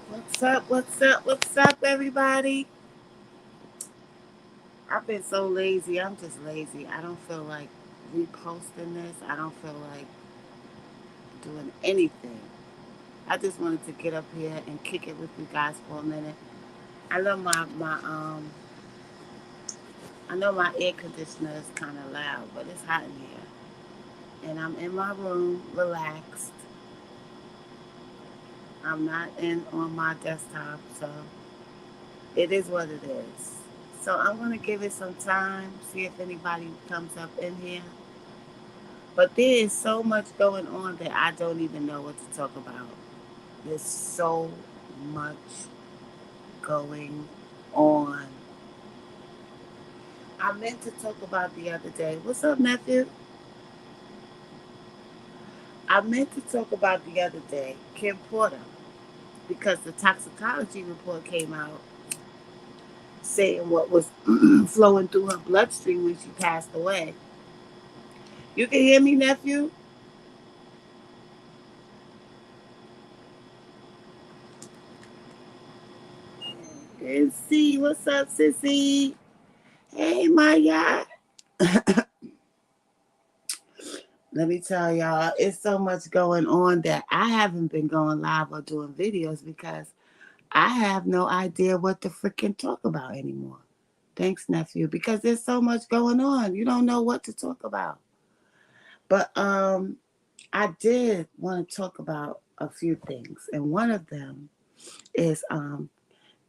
What's up? What's up? What's up, everybody? I've been so lazy. I'm just lazy. I don't feel like reposting this. I don't feel like doing anything. I just wanted to get up here and kick it with you guys for a minute. I know my air conditioner is kind of loud, but it's hot in here, and I'm in my room, relaxed. I'm not in on my desktop, so it is what it is. So I'm gonna give it some time, see if anybody comes up in here. But there is so much going on that I don't even know what to talk about. There's so much going on. I meant to talk about the other day. What's up, nephew? I meant to talk about the other day, Kim Porter, because the toxicology report came out saying what was flowing through her bloodstream when she passed away. You can hear me, nephew? And see, what's up, sissy? Hey, Maya. Let me tell y'all, it's so much going on that I haven't been going live or doing videos because I have no idea what to freaking talk about anymore. Thanks, nephew, because there's so much going on. You don't know what to talk about. But I did want to talk about a few things, and one of them is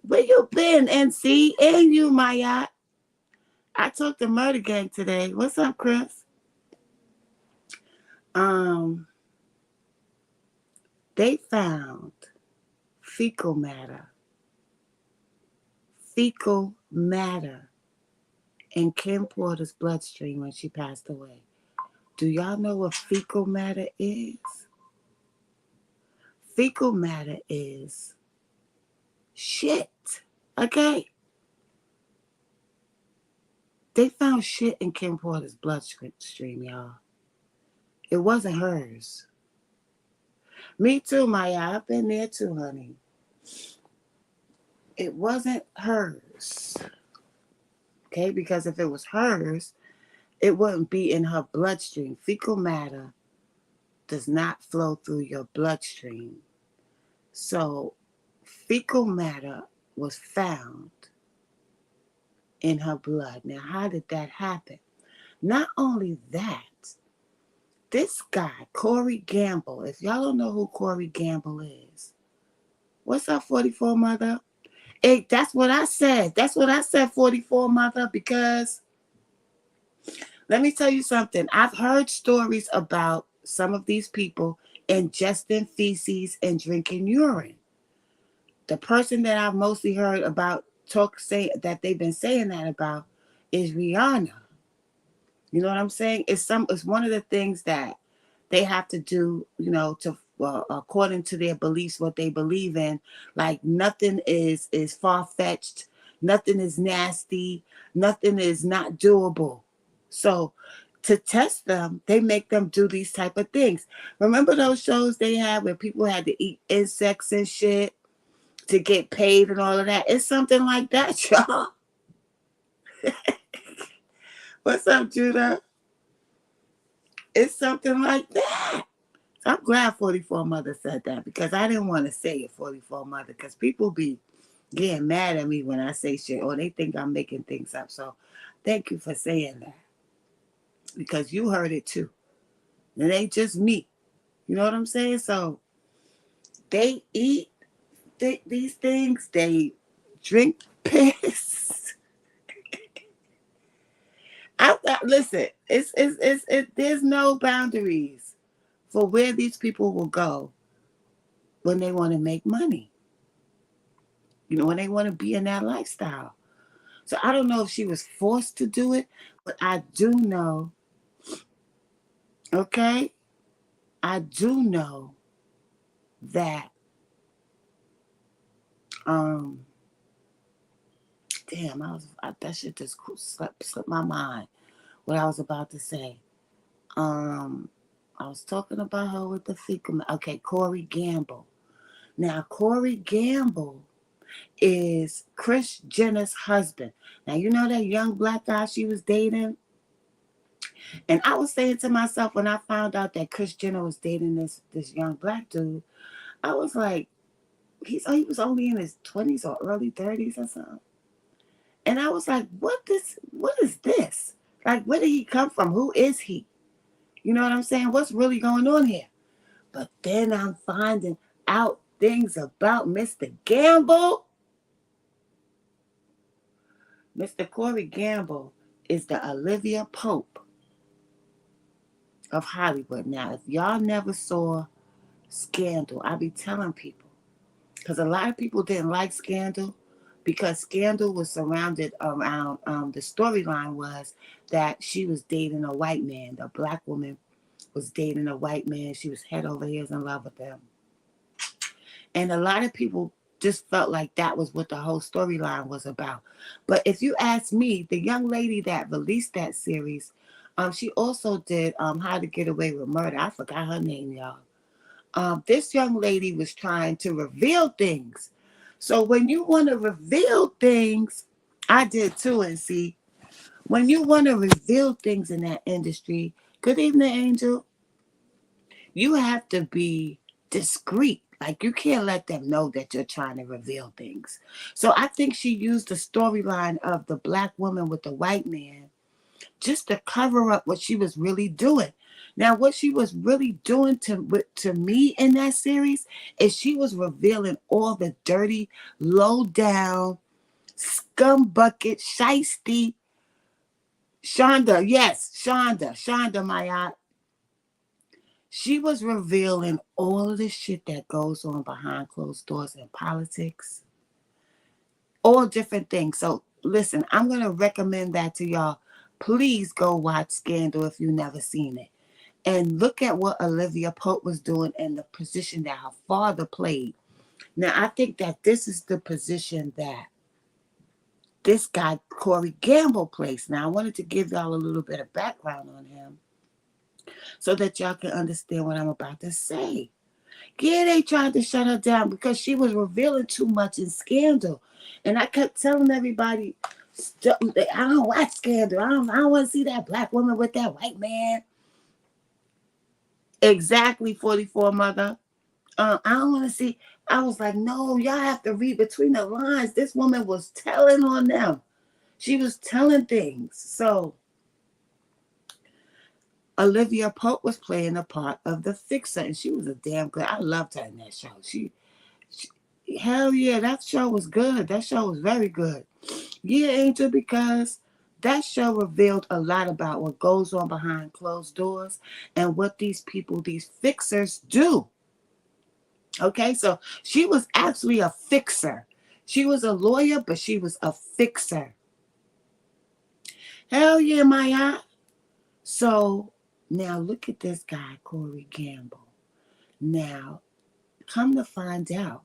where you been, NC, and you, Maya. I talked to Murder Gang today. What's up, Chris? Um, they found fecal matter, fecal matter in Kim Porter's bloodstream when she passed away. Do y'all know what fecal matter is? Fecal matter is shit. Okay? They found shit in Kim Porter's bloodstream, y'all. It wasn't hers. Me too, Maya. I've been there too, honey. It wasn't hers. Okay? Because if it was hers, it wouldn't be in her bloodstream. Fecal matter does not flow through your bloodstream. So, fecal matter was found in her blood. Now, how did that happen? Not only that, this guy, Corey Gamble, if y'all don't know who Corey Gamble is, what's up, 44 Mother? Hey, that's what I said. That's what I said, 44 Mother, because let me tell you something. I've heard stories about some of these people ingesting feces and drinking urine. The person that I've mostly heard about say that they've been saying that about is Rihanna. You know what I'm saying? It's one of the things that they have to do, to according to their beliefs, what they believe in. Like nothing is far fetched, nothing is nasty, nothing is not doable. So to test them, they make them do these type of things. Remember those shows they had where people had to eat insects and shit to get paid and all of that? It's something like that, y'all. What's up, Judah? It's something like that. I'm glad 44 Mother said that because I didn't want to say it, 44 Mother, because people be getting mad at me when I say shit or they think I'm making things up. So thank you for saying that because you heard it too. It ain't just me. You know what I'm saying? So they eat these things, they drink piss. Listen, there's no boundaries for where these people will go when they want to make money. When they want to be in that lifestyle. So I don't know if she was forced to do it, but I do know, okay? I do know that, um, damn, that shit just slipped my mind. What I was about to say. Um, I was talking about her with the fecal. Okay, Corey Gamble. Now, Corey Gamble is Kris Jenner's husband. Now, you know that young black guy she was dating? And I was saying to myself when I found out that Kris Jenner was dating this young black dude, I was like, he was only in his 20s or early 30s or something. And I was like, what is this? Like, where did he come from? Who is he? You know what I'm saying? What's really going on here? But then I'm finding out things about Mr. Gamble. Mr. Corey Gamble is the Olivia Pope of Hollywood. Now, if y'all never saw Scandal, I be telling people, because a lot of people didn't like Scandal, because Scandal was surrounded around, the storyline was that she was dating a white man. The black woman was dating a white man. She was head over heels in love with him. And a lot of people just felt like that was what the whole storyline was about. But if you ask me, the young lady that released that series, she also did How to Get Away with Murder. I forgot her name, y'all. This young lady was trying to reveal things. So when you want to reveal things, I did too. And see, when you want to reveal things in that industry, good evening, Angel, you have to be discreet. Like, you can't let them know that you're trying to reveal things. So I think she used the storyline of the black woman with the white man just to cover up what she was really doing. Now, what she was really doing to me in that series is she was revealing all the dirty, low down, scum bucket, shiesty, Shonda, yes, Shonda, my aunt. She was revealing all of the shit that goes on behind closed doors in politics, all different things. So listen, I'm going to recommend that to y'all. Please go watch Scandal if you've never seen it. And look at what Olivia Pope was doing and the position that her father played. Now, I think that this is the position that this guy, Corey Gamble, plays. Now, I wanted to give y'all a little bit of background on him so that y'all can understand what I'm about to say. Yeah, they tried to shut her down because she was revealing too much in Scandal. And I kept telling everybody, I don't watch Scandal. I don't want to see that black woman with that white man. Exactly, 44 mother. I don't want to see. I was like, no, y'all have to read between the lines. This woman was telling on them. She was telling things. So Olivia Pope was playing the part of the fixer, and she was a damn good. I loved her in that show. She hell yeah, that show was good. That show was very good. Yeah, Angel, because that show revealed a lot about what goes on behind closed doors and what these people, these fixers, do. Okay, so she was actually a fixer. She was a lawyer, but she was a fixer. Hell yeah, my aunt. So now look at this guy, Corey Gamble. Now, come to find out,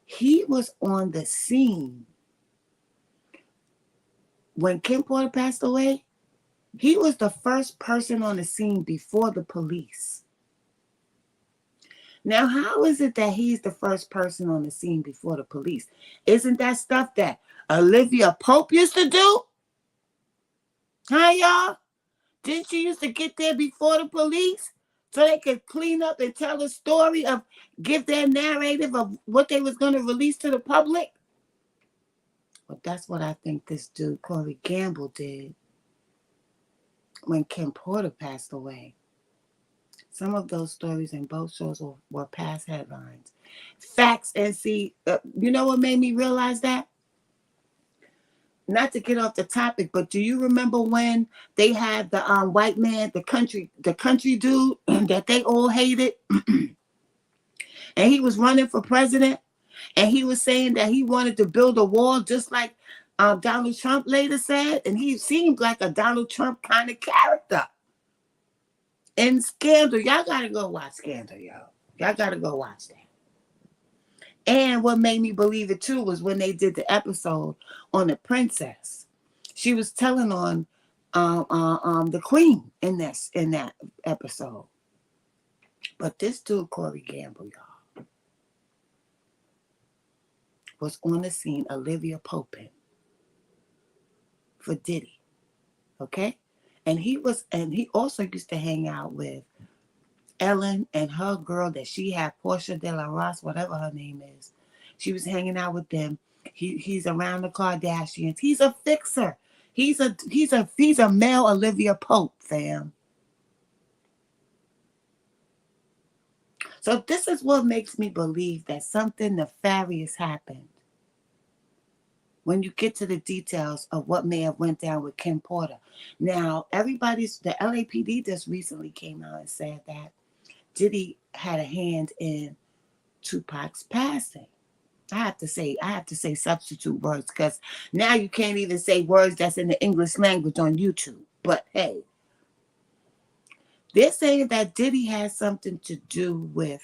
he was on the scene when Kim Porter passed away. He was the first person on the scene before the police. Now, how is it that he's the first person on the scene before the police? Isn't that stuff that Olivia Pope used to do? Huh, y'all? Didn't she used to get there before the police so they could clean up and tell a story of, give their narrative of what they was going to release to the public? Well, that's what I think this dude, Corey Gamble, did when Kim Porter passed away. Some of those stories in both shows were past headlines. Facts. And see, you know what made me realize that? Not to get off the topic, but do you remember when they had the white man, the country dude that they all hated? And he was running for president, and he was saying that he wanted to build a wall just like Donald Trump later said, and he seemed like a Donald Trump kind of character. In Scandal, y'all gotta go watch Scandal, y'all. Y'all gotta go watch that. And what made me believe it too was when they did the episode on the princess. She was telling on the queen in that episode. But this dude, Corey Gamble, y'all, was on the scene, Olivia Pope, for Diddy. Okay? And he also used to hang out with Ellen and her girl that she had, Portia de la Ross, whatever her name is. She was hanging out with them. He's around the Kardashians. He's a fixer. He's a male Olivia Pope, fam. So this is what makes me believe that something nefarious happened when you get to the details of what may have went down with Kim Porter. Now, the LAPD just recently came out and said that Diddy had a hand in Tupac's passing. I have to say substitute words because now you can't even say words that's in the English language on YouTube. But hey, they're saying that Diddy has something to do with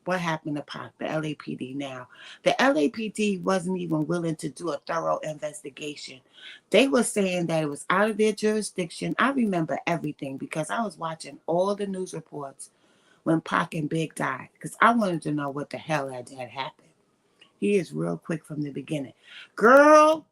what happened to Pac, the LAPD. Now, the LAPD wasn't even willing to do a thorough investigation. They were saying that it was out of their jurisdiction. I remember everything because I was watching all the news reports when Pac and Big died because I wanted to know what the hell had happened. He is real quick from the beginning. Girl,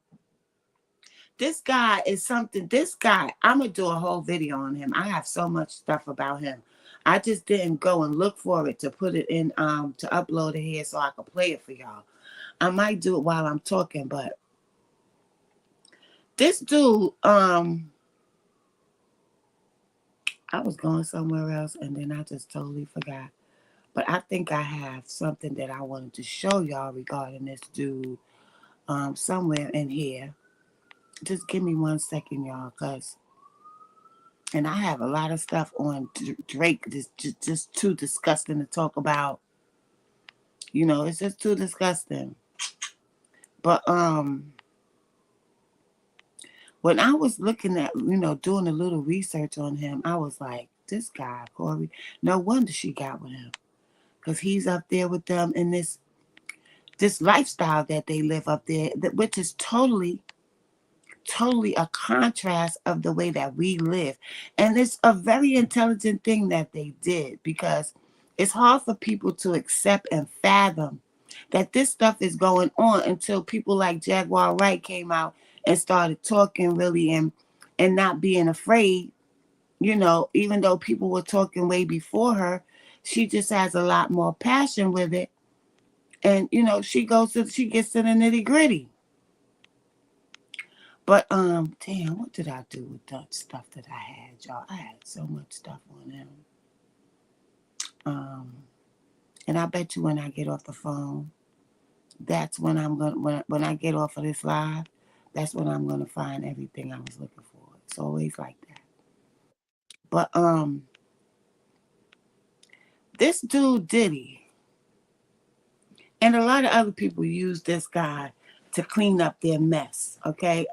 this guy is something. This guy, I'm going to do a whole video on him. I have so much stuff about him. I just didn't go and look for it to put it in, to upload it here so I could play it for y'all. I might do it while I'm talking, but this dude, I was going somewhere else and then I just totally forgot. But I think I have something that I wanted to show y'all regarding this dude somewhere in here. Just give me 1 second, y'all, and I have a lot of stuff on Drake. Just too disgusting to talk about. It's just too disgusting. But when I was looking at, doing a little research on him, I was like, this guy, Corey, no wonder she got with him. Because he's up there with them in this lifestyle that they live up there, which is totally a contrast of the way that we live. And it's a very intelligent thing that they did because it's hard for people to accept and fathom that this stuff is going on until people like Jaguar Wright came out and started talking really and not being afraid. Even though people were talking way before her, she just has a lot more passion with it. And, she gets to the nitty gritty. But damn, what did I do with that stuff that I had, y'all? I had so much stuff on him. And I bet you when I get off the phone, that's when I'm gonna when I get off of this live, that's when I'm gonna find everything I was looking for. It's always like that. But this dude Diddy and a lot of other people use this guy to clean up their mess. Okay.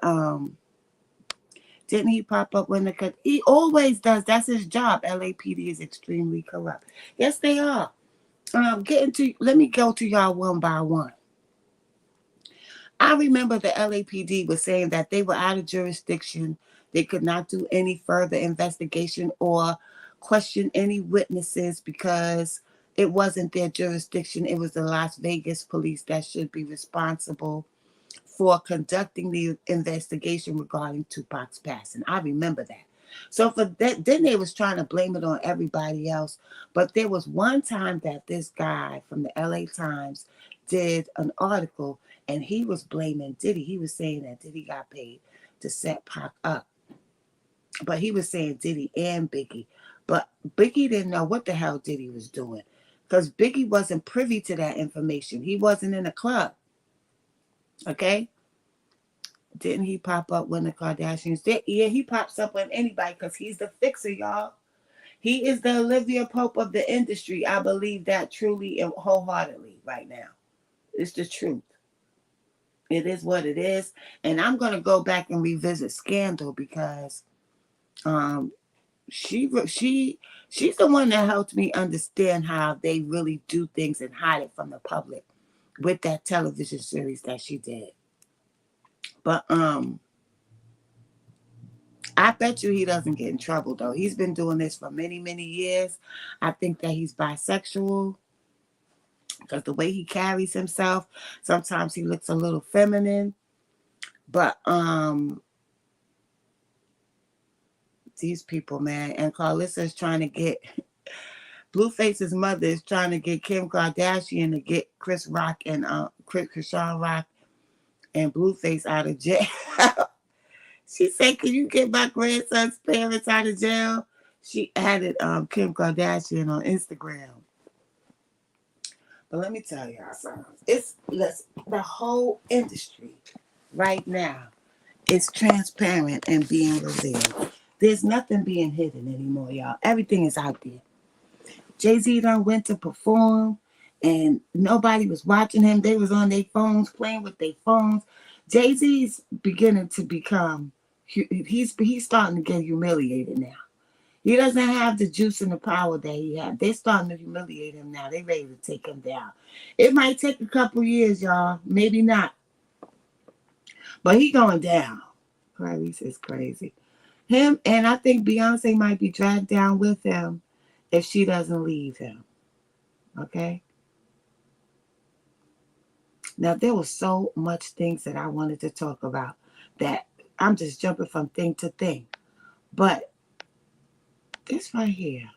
Didn't he pop up when he always does. That's his job. LAPD is extremely corrupt. Yes, they are. Let me go to y'all one by one. I remember the LAPD was saying that they were out of jurisdiction. They could not do any further investigation or question any witnesses because it wasn't their jurisdiction. It was the Las Vegas police that should be responsible for conducting the investigation regarding Tupac's passing. I remember that. So for that, then they was trying to blame it on everybody else. But there was one time that this guy from the LA Times did an article and he was blaming Diddy. He was saying that Diddy got paid to set Pac up. But he was saying Diddy and Biggie. But Biggie didn't know what the hell Diddy was doing because Biggie wasn't privy to that information. He wasn't in a club. Okay? Didn't he pop up when the Kardashians did? Yeah, he pops up when anybody because he's the fixer, y'all. He is the Olivia Pope of the industry. I believe that truly and wholeheartedly right now. It's the truth. It is what it is. And I'm going to go back and revisit Scandal because she's the one that helped me understand how they really do things and hide it from the public with that television series that she did. But I bet you he doesn't get in trouble, though. He's been doing this for many, many years. I think that he's bisexual. because the way he carries himself, sometimes he looks a little feminine. But these people, man, and Carlissa is trying to get Blueface's mother is trying to get Kim Kardashian to get Chris Rock and Krishan Rock and Blueface out of jail. She said, "Can you get my grandson's parents out of jail?" She added Kim Kardashian on Instagram. But let me tell y'all something. The whole industry right now is transparent and being revealed. There's nothing being hidden anymore, y'all. Everything is out there. Jay-Z done went to perform and nobody was watching him. They was on their phones, playing with their phones. Jay-Z's beginning to become, he's starting to get humiliated now. He doesn't have the juice and the power that he had. They're starting to humiliate him now. They ready to take him down. It might take a couple years, y'all. Maybe not. But he going down. Clarice is crazy. Him, and I think Beyonce might be dragged down with him if she doesn't leave him. Okay? Now, there was so much things that I wanted to talk about that I'm just jumping from thing to thing. But this right here,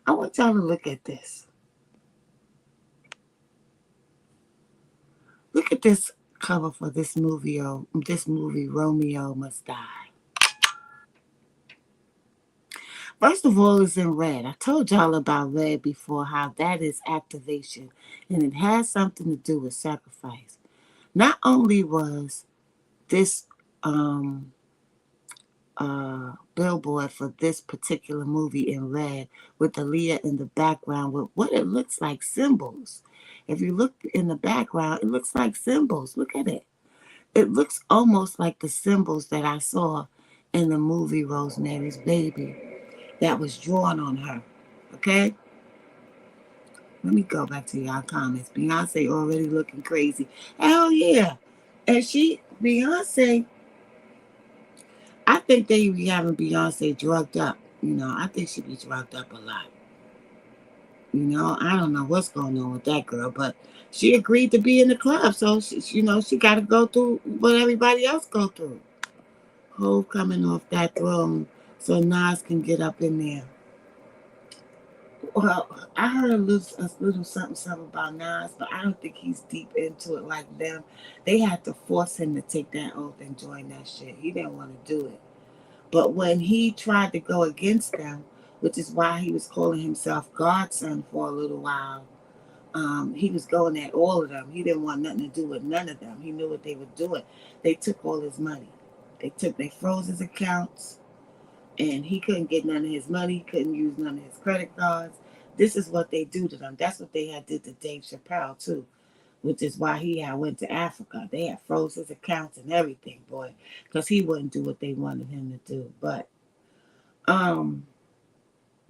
I want y'all to look at this. Look at this cover for this movie, Romeo Must Die. First of all, it's in red. I told y'all about red before, how that is activation, and it has something to do with sacrifice. Not only was this billboard for this particular movie in red with Aaliyah in the background with what it looks like symbols. If you look in the background, it looks like symbols. Look at it. It looks almost like the symbols that I saw in the movie Rosemary's Baby that was drawn on her. Okay? Let me go back to y'all comments. Beyonce already looking crazy. Hell yeah. And Beyonce, I think they be having Beyonce drugged up. I think she be drugged up a lot. I don't know what's going on with that girl, but she agreed to be in the club, so she got to go through what everybody else go through. Hove coming off that throne so Nas can get up in there. Well, I heard a little something about Nas, but I don't think he's deep into it like them. They had to force him to take that oath and join that shit. He didn't want to do it. But when he tried to go against them, which is why he was calling himself Godson for a little while, he was going at all of them. He didn't want nothing to do with none of them. He knew what they were doing. They took all his money. They froze his accounts, and he couldn't get none of his money. He couldn't use none of his credit cards. This is what they do to them. That's what they had did to Dave Chappelle too, which is why he had went to Africa. They had froze his accounts and everything, boy, because he wouldn't do what they wanted him to do. But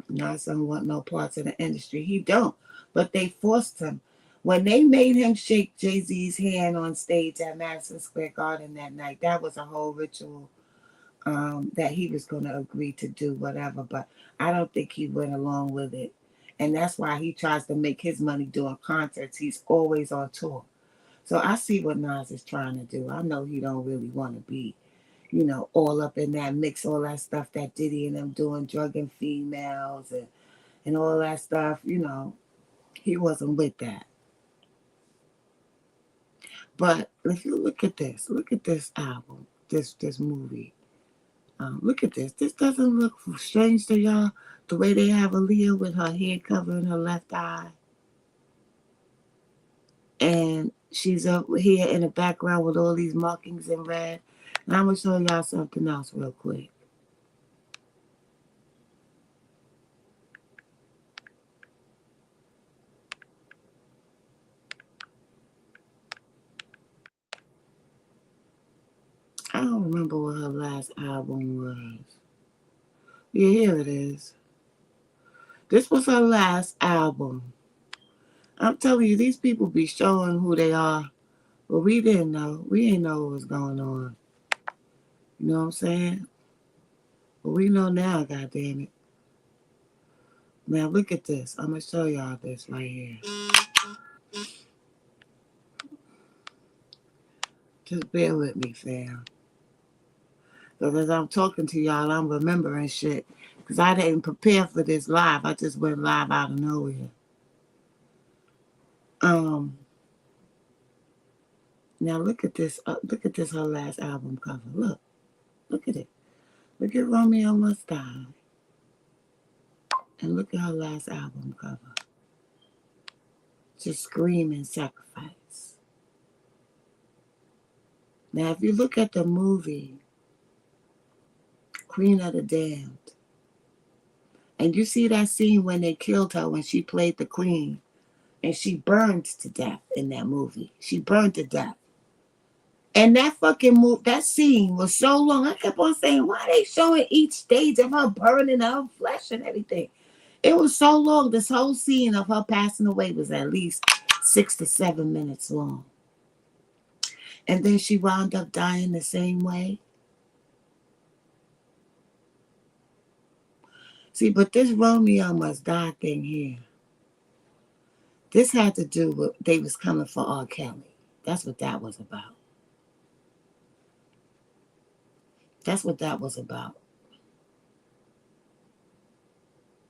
Nas don't want no parts of the industry. He don't. But they forced him. When they made him shake Jay-Z's hand on stage at Madison Square Garden that night, that was a whole ritual that he was going to agree to do whatever. But I don't think he went along with it. And that's why he tries to make his money doing concerts. He's always on tour. So I see what Nas is trying to do. I know he don't really want to be, all up in that mix, all that stuff that Diddy and them doing, drugging females and all that stuff. He wasn't with that. But if you look at this album, this movie. Look at this. This doesn't look strange to y'all. The way they have Aaliyah with her head covering her left eye. And she's up here in the background with all these markings in red. And I'm going to show y'all something else real quick. I don't remember what her last album was. Yeah, here it is. This was her last album. I'm telling you, these people be showing who they are. But we didn't know. We didn't know what was going on. You know what I'm saying? But we know now, goddamn it. Now look at this. I'm gonna show y'all this right here. Just bear with me, fam. Because as I'm talking to y'all, I'm remembering shit. Because I didn't prepare for this live. I just went live out of nowhere. Um, Now look at this. Look at this. Her last album cover. Look at it. Look at Romeo Must Die, and look at her last album cover. Just screaming sacrifice. Now, if you look at the movie Queen of the Damned, and you see that scene when they killed her when she played the queen, and she burned to death in that movie. She burned to death. And that fucking that scene was so long. I kept on saying, why are they showing each stage of her burning her flesh and everything? It was so long. This whole scene of her passing away was at least 6 to 7 minutes long. And then she wound up dying the same way. See, but this Romeo Must Die thing here, this had to do with they was coming for R. Kelly. That's what that was about. That's what that was about.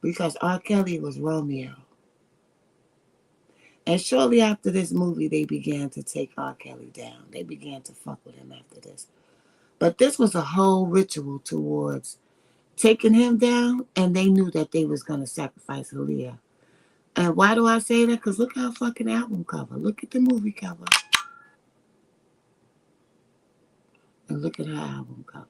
Because R. Kelly was Romeo. And shortly after this movie, they began to take R. Kelly down. They began to fuck with him after this. But this was a whole ritual towards taking him down, and they knew that they was going to sacrifice Aaliyah. And why do I say that? Because look at her fucking album cover. Look at the movie cover. And look at her album cover.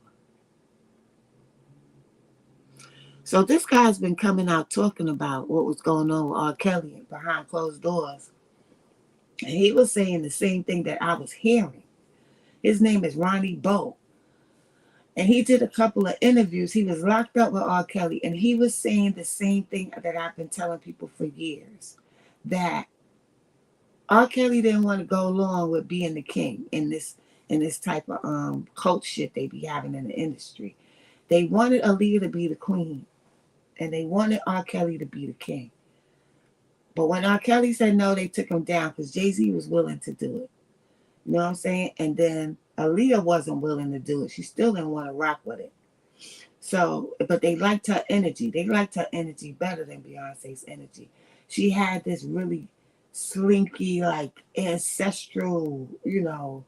So this guy's been coming out talking about what was going on with R. Kelly behind closed doors. And he was saying the same thing that I was hearing. His name is Ronnie Bo. And he did a couple of interviews. He was locked up with R. Kelly. And he was saying the same thing that I've been telling people for years. That R. Kelly didn't want to go along with being the king in this type of cult shit they be having in the industry. They wanted Aaliyah to be the queen. And they wanted R. Kelly to be the king. But when R. Kelly said no, they took him down because Jay-Z was willing to do it. You know what I'm saying? And then Aaliyah wasn't willing to do it. She still didn't want to rock with it. So, but they liked her energy. They liked her energy better than Beyonce's energy. She had this really slinky, like ancestral, the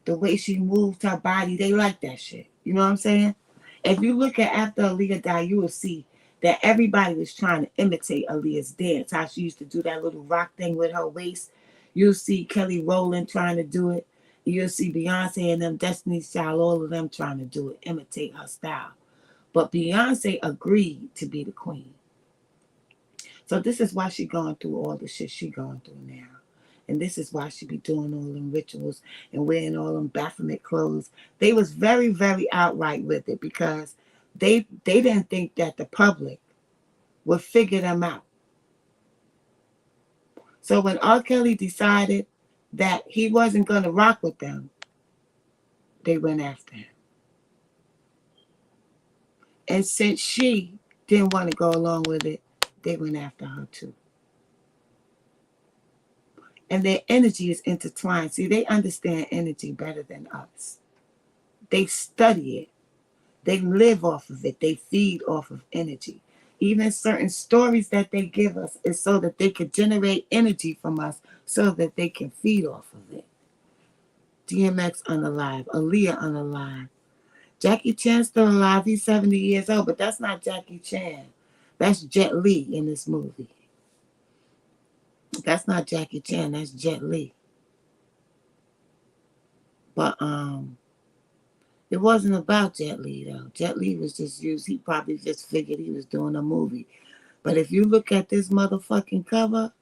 way she moved her body. They liked that shit. You know what I'm saying? If you look at after Aaliyah died, you will see that everybody was trying to imitate Aaliyah's dance. How she used to do that little rock thing with her waist. You'll see Kelly Rowland trying to do it. You'll see Beyonce and them, Destiny's Child, all of them trying to do it, imitate her style. But Beyonce agreed to be the queen. So this is why she going through all the shit she going through now. And this is why she be doing all them rituals and wearing all them Baphomet clothes. They was very, very outright with it because they didn't think that the public would figure them out. So when R. Kelly decided that he wasn't going to rock with them, they went after him. And since she didn't want to go along with it, they went after her too. And their energy is intertwined. See, they understand energy better than us. They study it. They live off of it. They feed off of energy. Even certain stories that they give us is so that they could generate energy from us so that they can feed off of it. DMX unalive. Aaliyah unalive. Jackie Chan's still alive. He's 70 years old, but that's not Jackie Chan. That's Jet Li in this movie. That's not Jackie Chan. That's Jet Li. But it wasn't about Jet Li though. Jet Li was just used. He probably just figured he was doing a movie. But if you look at this motherfucking cover,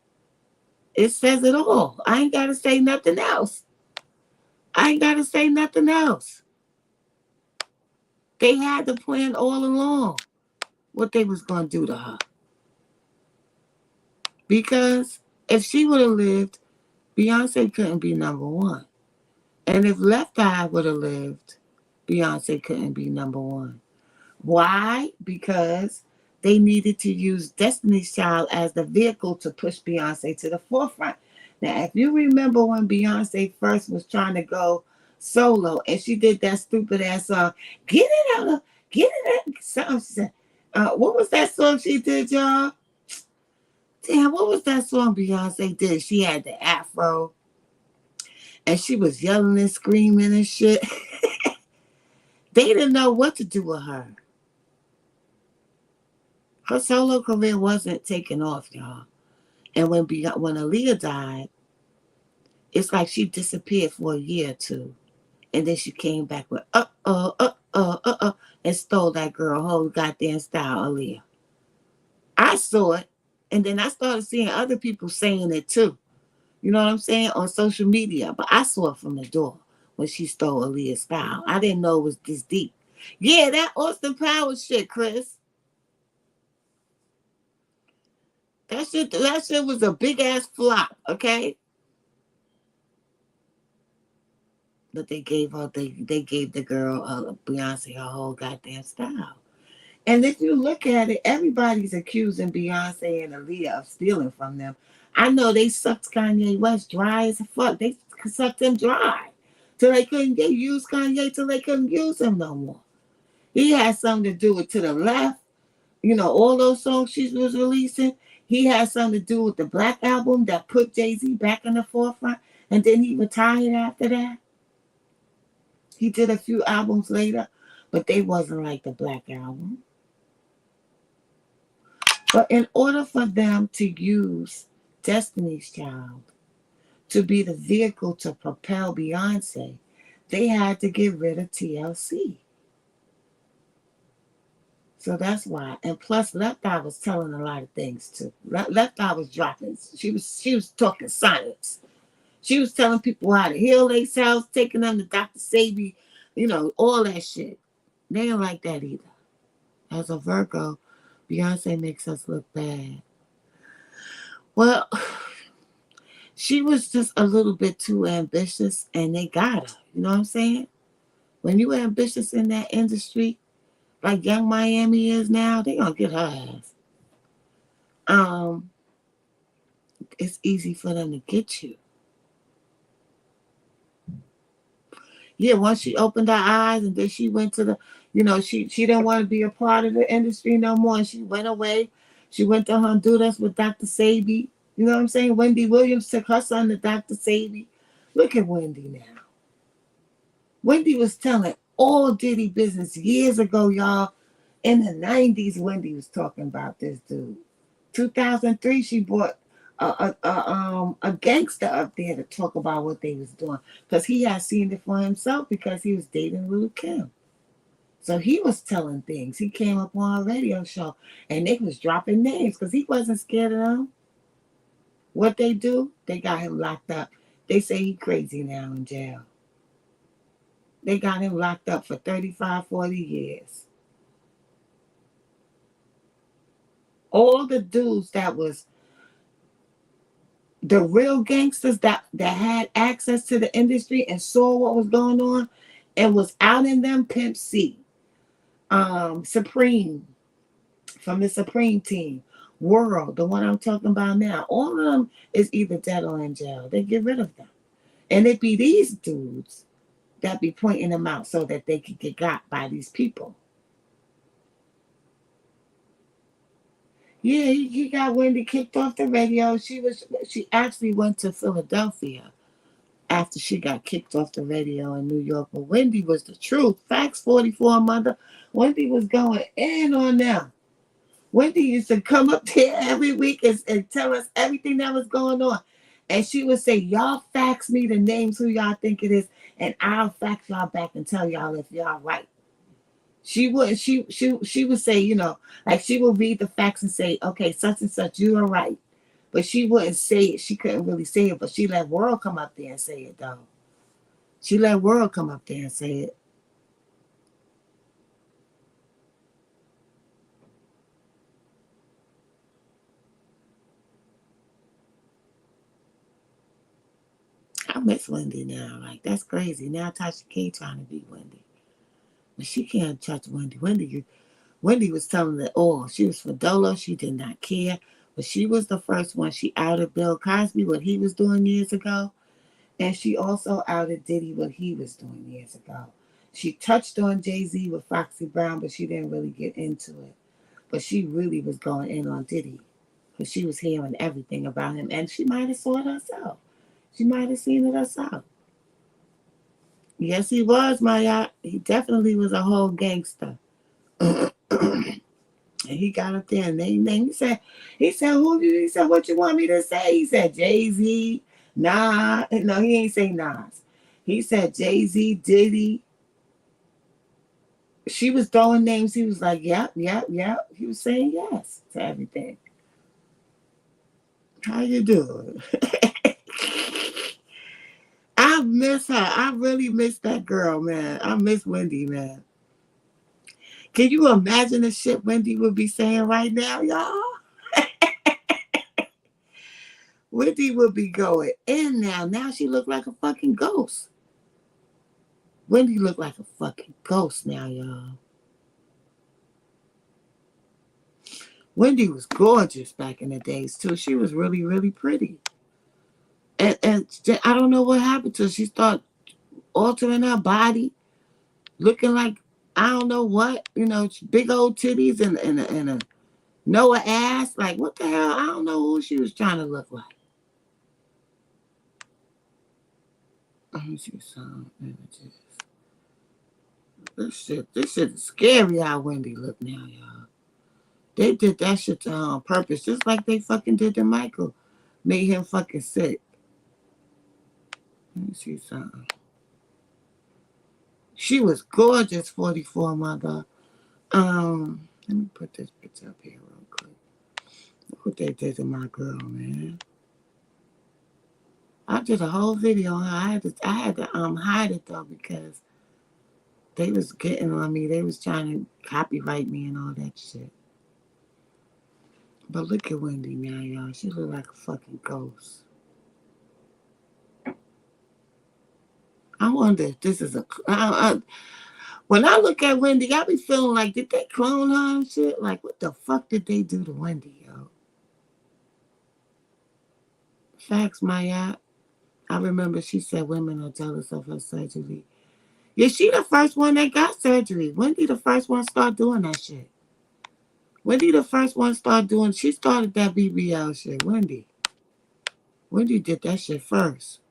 it says it all. I ain't gotta say nothing else. I ain't gotta say nothing else. They had the plan all along what they was gonna do to her. Because if she would have lived, Beyonce couldn't be number one. And if Left Eye would have lived, Beyonce couldn't be number one. Why? Because they needed to use Destiny's Child as the vehicle to push Beyonce to the forefront. Now, if you remember when Beyonce first was trying to go solo and she did that stupid ass song, get it out of, get it out, something she said. What was that song she did, y'all? Damn, what was that song Beyonce did? She had the afro and she was yelling and screaming and shit. They didn't know what to do with her. Her solo career wasn't taking off, y'all. And when Aaliyah died, it's like she disappeared for a year or two. And then she came back with and stole that girl whole goddamn style, Aaliyah. I saw it, and then I started seeing other people saying it too. You know what I'm saying? On social media. But I saw it from the door when she stole Aaliyah's style. I didn't know it was this deep. Yeah, that Austin Powers shit, Chris. That shit was a big ass flop, okay? But they gave the girl Beyonce her whole goddamn style. And if you look at it, everybody's accusing Beyonce and Aaliyah of stealing from them. I know they sucked Kanye West dry as fuck. They sucked him dry till they couldn't get use Kanye till they couldn't use him no more. He had something to do with To the Left. You know, all those songs she was releasing. He had something to do with the Black album that put Jay-Z back in the forefront. And then he retired after that. He did a few albums later, but they wasn't like the Black album. But in order for them to use Destiny's Child to be the vehicle to propel Beyonce, they had to get rid of TLC. So that's why. And plus, Left Eye was telling a lot of things too. Left Eye was dropping. She was talking science. She was telling people how to heal themselves, taking them to Dr. Sabi, all that shit. They didn't like that either. As a Virgo, Beyonce makes us look bad. Well, she was just a little bit too ambitious, and they got her. You know what I'm saying? When you ambitious in that industry, like Young Miami is now, they gonna get her ass. It's easy for them to get you. Yeah, once she opened her eyes and then she went to she didn't want to be a part of the industry no more, and she went away. She went to Honduras with Dr. Sabi. You know what I'm saying? Wendy Williams took her son to Dr. Sabi. Look at Wendy now. Wendy was telling all Diddy business years ago, y'all. In the 90s, Wendy was talking about this dude. 2003, she brought a gangster up there to talk about what they was doing, because he had seen it for himself because he was dating Lil Kim. So he was telling things. He came up on a radio show and they was dropping names because he wasn't scared of them. What they do, they got him locked up. They say he crazy now in jail. They got him locked up for 35, 40 years. All the dudes that was the real gangsters that had access to the industry and saw what was going on and was out in them, Pimp C, Supreme, from the Supreme team, World, the one I'm talking about now, all of them is either dead or in jail. They get rid of them. And it be these dudes that be pointing them out so that they could get got by these people. Yeah, he got Wendy kicked off the radio. She actually went to Philadelphia after she got kicked off the radio in New York. But Wendy was the truth. Facts 44, mother. Wendy was going in on them. Wendy used to come up there every week and tell us everything that was going on. And she would say, y'all fax me the names who y'all think it is, and I'll fax y'all back and tell y'all if y'all right. She would say, like she would read the facts and say, okay, such and such, you are right. But she wouldn't say it. She couldn't really say it, but she let World come up there and say it, though. She let World come up there and say it. I miss Wendy now. Like, that's crazy. Now Tasha K trying to be Wendy. But she can't touch Wendy. Wendy was telling it all. She was for Dolo. She did not care. But she was the first one. She outed Bill Cosby, what he was doing years ago. And she also outed Diddy, what he was doing years ago. She touched on Jay-Z with Foxy Brown, but she didn't really get into it. But she really was going in on Diddy because she was hearing everything about him. And she might have saw it herself. She might have seen it herself. Yes, he was, Maya. He definitely was a whole gangster. And he got up there and he said, who did he said, what you want me to say? He said, Jay-Z, Nas. No, he ain't say Nas. He said Jay-Z, Diddy. She was throwing names. He was like, yep, yep, yep. He was saying yes to everything. How you doing? I miss her. I really miss that girl, man. I miss Wendy, man. Can you imagine the shit Wendy would be saying right now, y'all? Wendy would be going in now. Now she look like a fucking ghost. Wendy look like a fucking ghost now, y'all. Wendy was gorgeous back in the days, too. She was really, really pretty. And I don't know what happened to her. She started altering her body, looking like, I don't know what, big old titties and a Noah ass. Like, what the hell? I don't know who she was trying to look like. Let me see some images. This shit is scary how Wendy look now, y'all. They did that shit to her on purpose, just like they fucking did to Michael. Made him fucking sick. Let me see something. She was gorgeous, 44, mother. Let me put this picture up here real quick. Look what they did to my girl, man. I did a whole video on her. I had to hide it though because they was getting on me. They was trying to copyright me and all that shit. But look at Wendy now, y'all. She look like a fucking ghost. I wonder if this is when I look at Wendy, I be feeling like, did they clone her and shit? Like, what the fuck did they do to Wendy, yo? Facts, Maya. I remember she said women are jealous of her surgery. Yeah, she the first one that got surgery. Wendy the first one start doing that shit. Wendy the first one she started that BBL shit. Wendy did that shit first.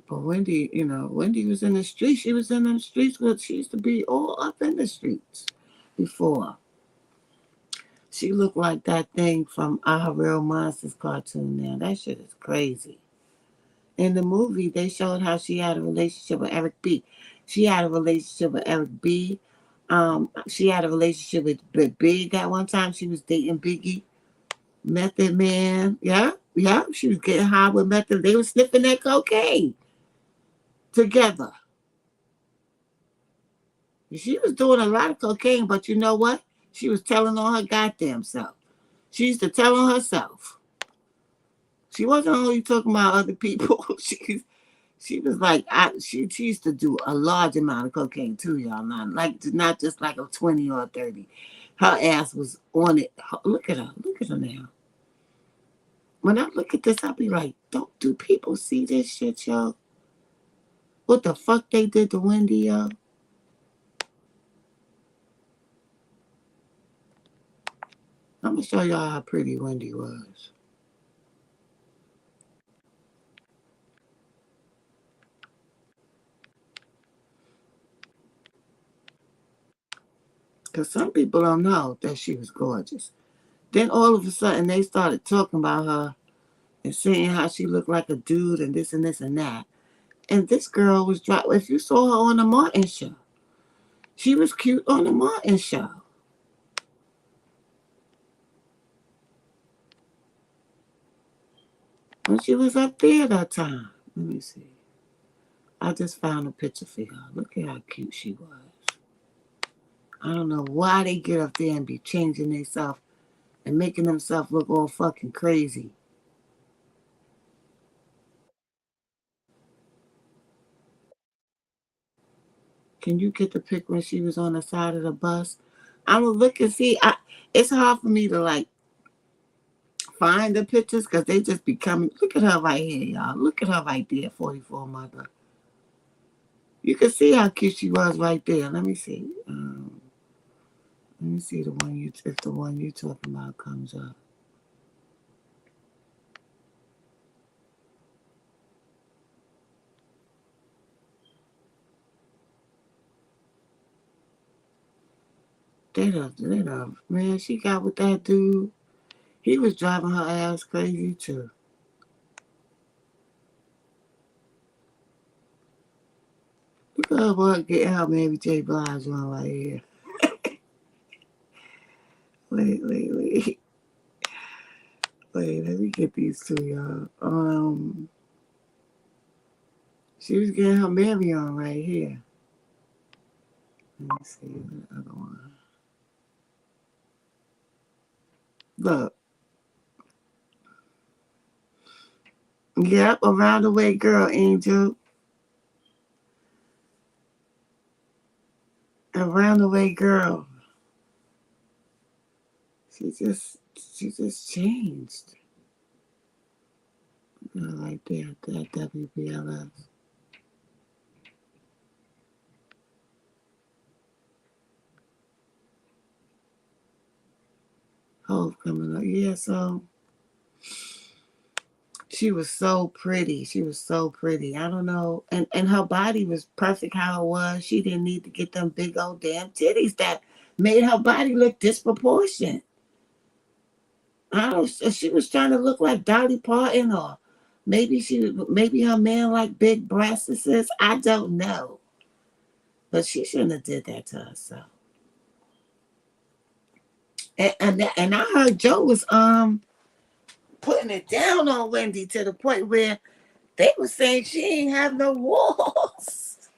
But Wendy, Wendy was in the streets. She was in the streets. She used to be all up in the streets before. She looked like that thing from Our Real Monsters cartoon now. That shit is crazy. In the movie, they showed how she had a relationship with Eric B. She had a relationship with Eric B. She had a relationship with Big at one time. She was dating Biggie. Method Man. Yeah, yeah. She was getting high with Method. They were sniffing that cocaine together. She was doing a lot of cocaine, but you know what? She was telling on her goddamn self. She used to tell on herself. She wasn't only talking about other people. She was like, she used to do a large amount of cocaine too, y'all. Not just like a 20 or a 30. Her ass was on it. Look at her. Look at her now. When I look at this, I'll be like, do people see this shit, y'all? What the fuck they did to Wendy, y'all? I'm going to show y'all how pretty Wendy was. Because some people don't know that she was gorgeous. Then all of a sudden, they started talking about her and saying how she looked like a dude and this and this and that. And this girl was dropped. If you saw her on the Martin show, she was cute on the Martin show. When she was up there that time. Let me see. I just found a picture for y'all. Look at how cute she was. I don't know why they get up there and be changing themselves and making themselves look all fucking crazy. Can you get the pic when she was on the side of the bus? I'm gonna look and see. It's hard for me to like find the pictures because they just be coming. Look at her right here, y'all. Look at her right there, 44 mother. You can see how cute she was right there. Let me see. Let me see the one you if the one you talking about comes up. They don't. Man, she got with that dude. He was driving her ass crazy too. Look at her what getting her Mary J. Blige on right here. Wait. Wait, let me get these two, y'all. She was getting her Mary on right here. Let me see the other one. Look. Yep, around the way girl, Angel. Around the way girl. She just changed. Right there, that WBLS. Hope coming up. Yeah, so she was so pretty. She was so pretty. I don't know. And her body was perfect how it was. She didn't need to get them big old damn titties that made her body look disproportionate. I don't she was trying to look like Dolly Parton or maybe her man like big breasts. I don't know. But she shouldn't have did that to herself. And I heard Joe was putting it down on Wendy to the point where they were saying she ain't have no walls.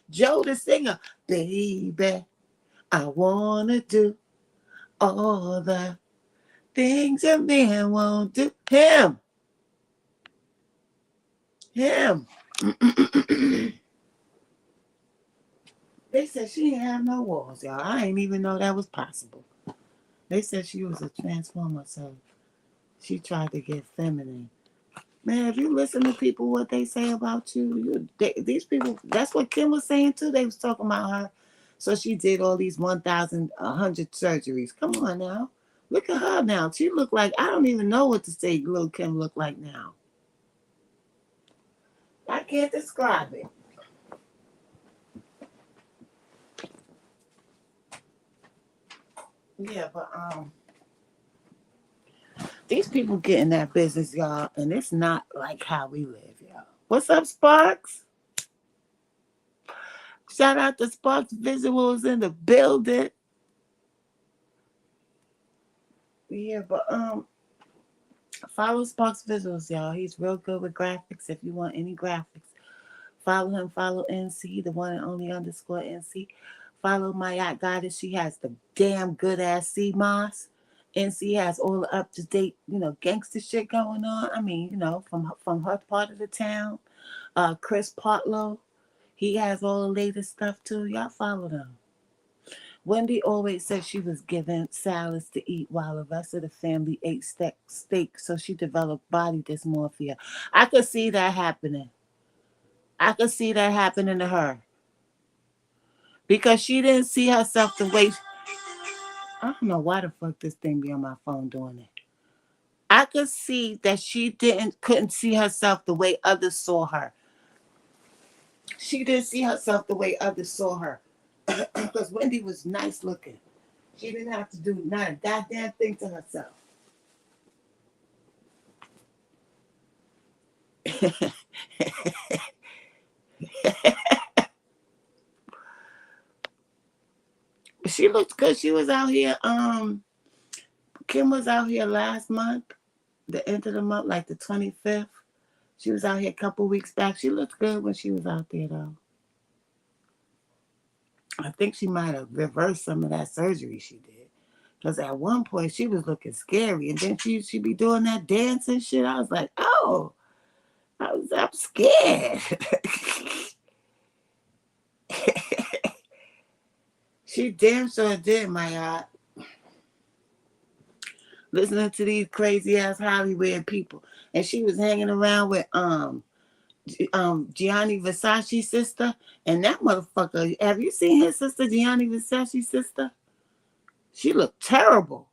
Joe the singer, baby, I wanna do all the things a man won't do. Him. They said she didn't have no walls, y'all. I didn't even know that was possible. They said she was a transformer, so she tried to get feminine. Man, if you listen to people what they say about you, these people. That's what Kim was saying too. They was talking about her, so she did all these 1,100 surgeries. Come on now, look at her now. She looked like I don't even know what to say. Little Kim look like now. I can't describe it. Yeah, but these people get in that business, y'all, and it's not like how we live, y'all. What's up, Sparks? Shout out to Sparks Visuals in the building. Yeah, but follow Sparks Visuals, y'all. He's real good with graphics. If you want any graphics, follow him. Follow NC, the one and only underscore NC. Follow my yacht goddess. She has the damn good ass sea moss. NC has all the up to date, gangster shit going on. I mean, from her part of the town. Chris Partlow, he has all the latest stuff too. Y'all follow them. Wendy always said she was given salads to eat while the rest of the family ate steak, so she developed body dysmorphia. I could see that happening. I could see that happening to her because she didn't see herself the way. I don't know why the fuck this thing be on my phone doing it. I could see that she couldn't see herself the way others saw her. She didn't see herself the way others saw her because Wendy was nice looking. She didn't have to do not a goddamn thing to herself. She looked good. She was out here. Kim was out here last month, the end of the month, like the 25th. She was out here a couple weeks back. She looked good when she was out there, though. I think she might have reversed some of that surgery she did. Because at one point she was looking scary, and then she be doing that dance and shit. I was like, oh, I'm scared. She damn sure did, my heart. Listening to these crazy ass Hollywood people. And she was hanging around with Gianni Versace's sister. And that motherfucker, have you seen his sister, Gianni Versace's sister? She looked terrible.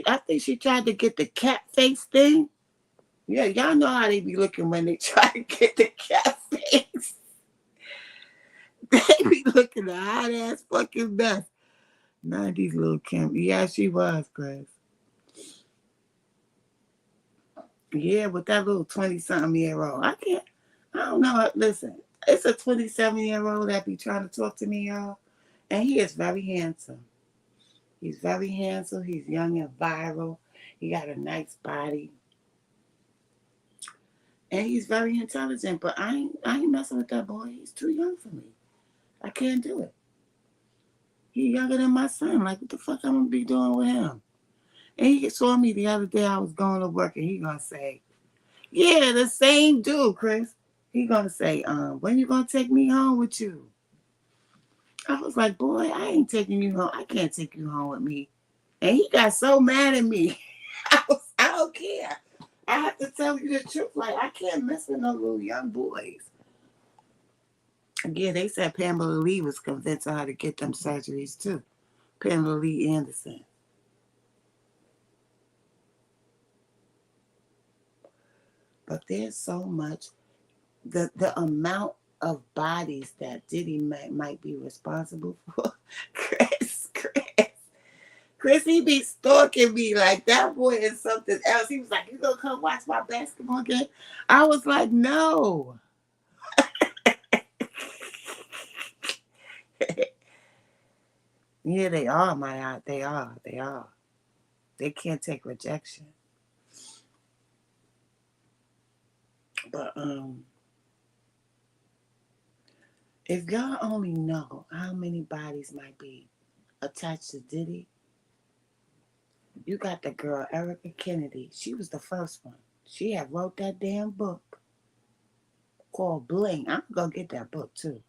I think she tried to get the cat face thing. Yeah, y'all know how they be looking when they try to get the cat face. They be looking a hot ass fucking mess. 90s little Kim. Yeah, she was, Chris. Yeah, with that little 20-something-year-old. I don't know. Listen, it's a 27-year-old that be trying to talk to me, y'all. And he is very handsome. He's very handsome. He's young and viral. He got a nice body. And he's very intelligent. But I ain't messing with that boy. He's too young for me. I can't do it. He younger than my son. Like, what the fuck I'm going to be doing with him? And he saw me the other day. I was going to work, and he going to say, yeah, the same dude, Chris. He going to say, when you going to take me home with you? I was like, boy, I ain't taking you home. I can't take you home with me. And he got so mad at me. I don't care. I have to tell you the truth. Like, I can't mess with no little young boys. Yeah, they said Pamela Lee was convincing her to get them surgeries too. Pamela Lee Anderson. But there's so much. The amount of bodies that Diddy might be responsible for. Chris, he be stalking me like that boy is something else. He was like, you gonna come watch my basketball game? I was like, no. Yeah, they are, my aunt. They are. They are. They can't take rejection. But if y'all only know how many bodies might be attached to Diddy, you got the girl Erica Kennedy. She was the first one. She had wrote that damn book called Bling. I'm gonna get that book too.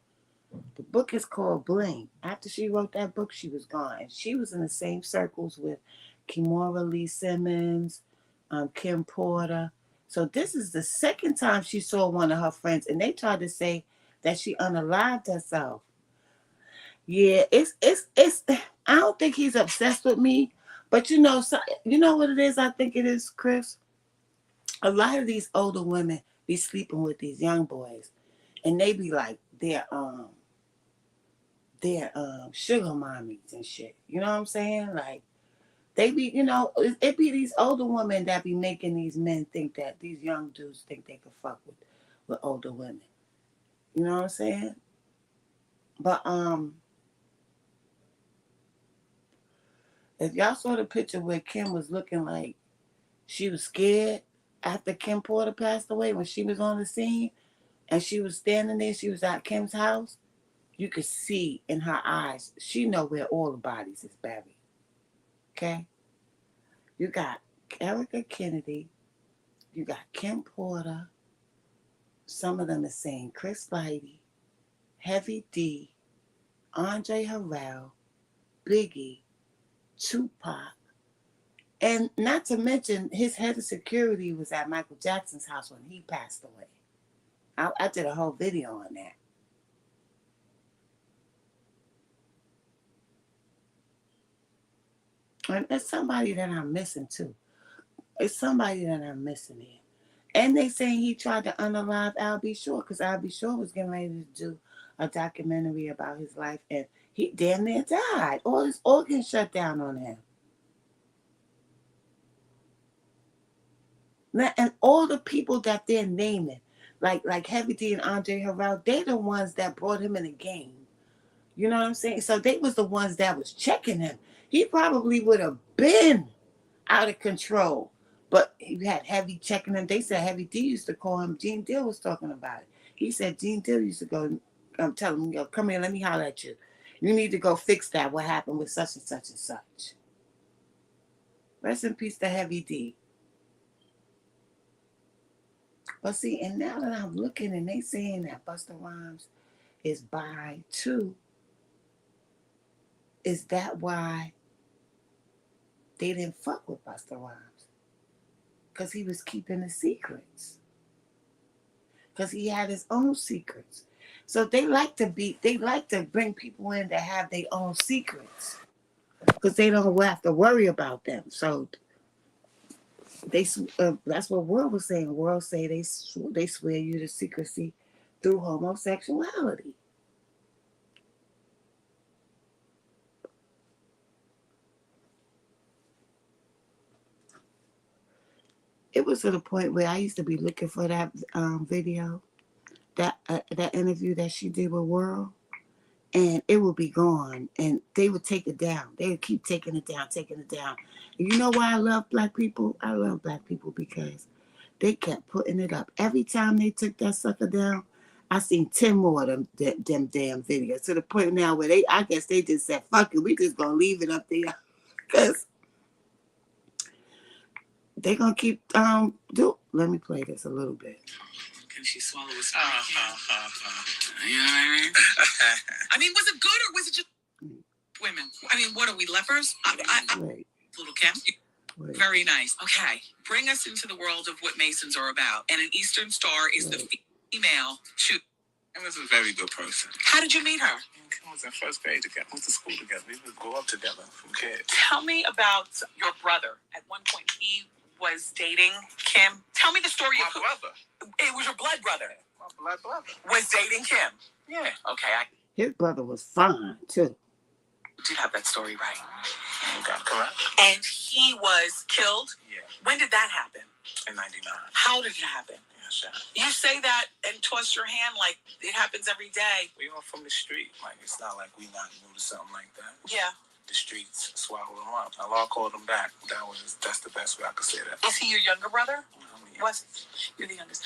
The book is called Bling. After she wrote that book, she was gone. And she was in the same circles with Kimora Lee Simmons, Kim Porter. So this is the second time she saw one of her friends, and they tried to say that she unalived herself. Yeah, it's. I don't think he's obsessed with me, but you know what it is. I think it is, Chris. A lot of these older women be sleeping with these young boys, and they be like they're sugar mommies and shit. You know what I'm saying? Like they be, it be these older women that be making these men think that these young dudes think they can fuck with older women. You know what I'm saying? But if y'all saw the picture where Kim was looking like she was scared after Kim Porter passed away when she was on the scene and she was standing there, she was at Kim's house, you could see in her eyes, she know where all the bodies is buried. Okay? You got Erica Kennedy, you got Kim Porter, some of them are saying Chris Lighty, Heavy D, Andre Harrell, Biggie, Tupac, and not to mention his head of security was at Michael Jackson's house when he passed away. I did a whole video on that. And it's somebody that I'm missing too. It's somebody that I'm missing here. And they saying he tried to unalive Al B. Shore because Al B. Shore was getting ready to do a documentary about his life and he damn near died. All his organs shut down on him. Now, and all the people that they're naming, like Heavy D and Andre Harrell, they're the ones that brought him in the game. You know what I'm saying? So they was the ones that was checking him. He probably would have been out of control. But he had Heavy checking him. They said Heavy D used to call him. Gene Deal was talking about it. He said Gene Deal used to go tell him, yo, come here, let me holler at you. You need to go fix that. What happened with such and such and such. Rest in peace to Heavy D. But see, and now that I'm looking and they saying that Busta Rhymes is bi too, Is that why they didn't fuck with Busta Rhymes? Because he was keeping the secrets. Because he had his own secrets. So they like to bring people in that have their own secrets. Because they don't have to worry about them. So that's what World was saying. World say they swear you to secrecy through homosexuality. It was to the point where I used to be looking for that video, that interview that she did with World, and it would be gone, and they would take it down. They would keep taking it down, taking it down. And you know why I love black people? I love black people because they kept putting it up. Every time they took that sucker down, I seen 10 more of them damn videos, to the point now where I guess they just said, fuck it, we just gonna leave it up there. Because they gonna keep let me play this a little bit. Can she swallow a spike? You know what I mean? I mean, was it good or was it just women? I mean, what are we, lepers? Wait. Little Kim? Wait. Very nice. Okay. Bring us into the world of what Masons are about. And an Eastern Star is the female to... Kim was a very good person. How did you meet her? Kim was in first grade together. We went to school together. We would grow up together from kids. Tell me about your brother. At one point, he was dating Kim. Tell me the story of... My brother. It was your blood brother. My blood brother. Was dating Kim. Yeah. Okay. His brother was fine, too. You did have that story right. Correct. And he was killed? Yeah. When did that happen? In 99. How did it happen? Yeah, sure. You say that and toss your hand like it happens every day. We all from the street. Like, it's not like we not new to something like that. Yeah. The streets swallowed him up. Allah called him back. That's the best way I could say that. Is he your younger brother? Was you're the youngest.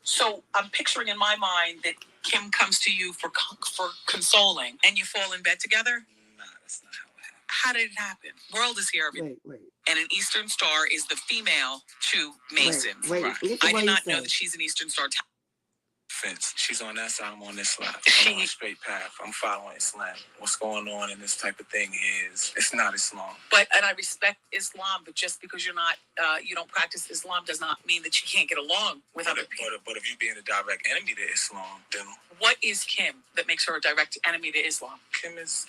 So I'm picturing in my mind that Kim comes to you for consoling, and you fall in bed together. No, that's not how it happened. How did it happen? World is here. Wait. And an Eastern Star is the female to Masons. Wait. Right. I did not know that she's an Eastern Star. Fence. She's on that side, I'm on this side. I'm on a straight path. I'm following Islam. What's going on in this type of thing is, it's not Islam. And I respect Islam, but just because you're not, you don't practice Islam does not mean that you can't get along with other people. But if you being a direct enemy to Islam, then... What is Kim that makes her a direct enemy to Islam? Kim is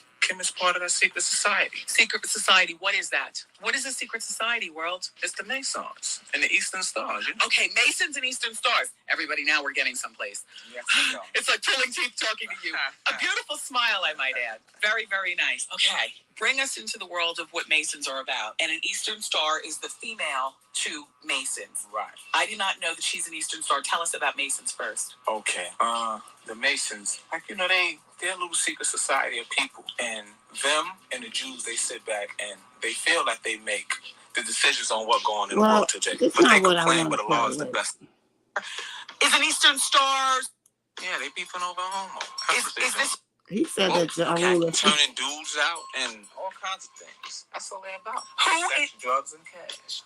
part of that secret society. Secret society, what is that? What is a secret society, World? It's the Masons and the Eastern Stars. You know? Okay, Masons and Eastern Stars. Everybody, now we're getting someplace. Yes, it's like pulling teeth talking to you. A beautiful smile, I might add. Very, very nice. Okay, bring us into the world of what Masons are about. And an Eastern Star is the female to Masons. Right. I did not know that she's an Eastern Star. Tell us about Masons first. Okay. The Masons, like, you know, they're a little secret society of people. And them and the Jews, they sit back and they feel like they make the decisions on what going on in the world today. But they complain, but Allah is the best. Is an Eastern Star... Yeah, they beefing over homo. Is this... He said that turning dudes out and all kinds of things. That's all they're about. Sex, drugs, and cash.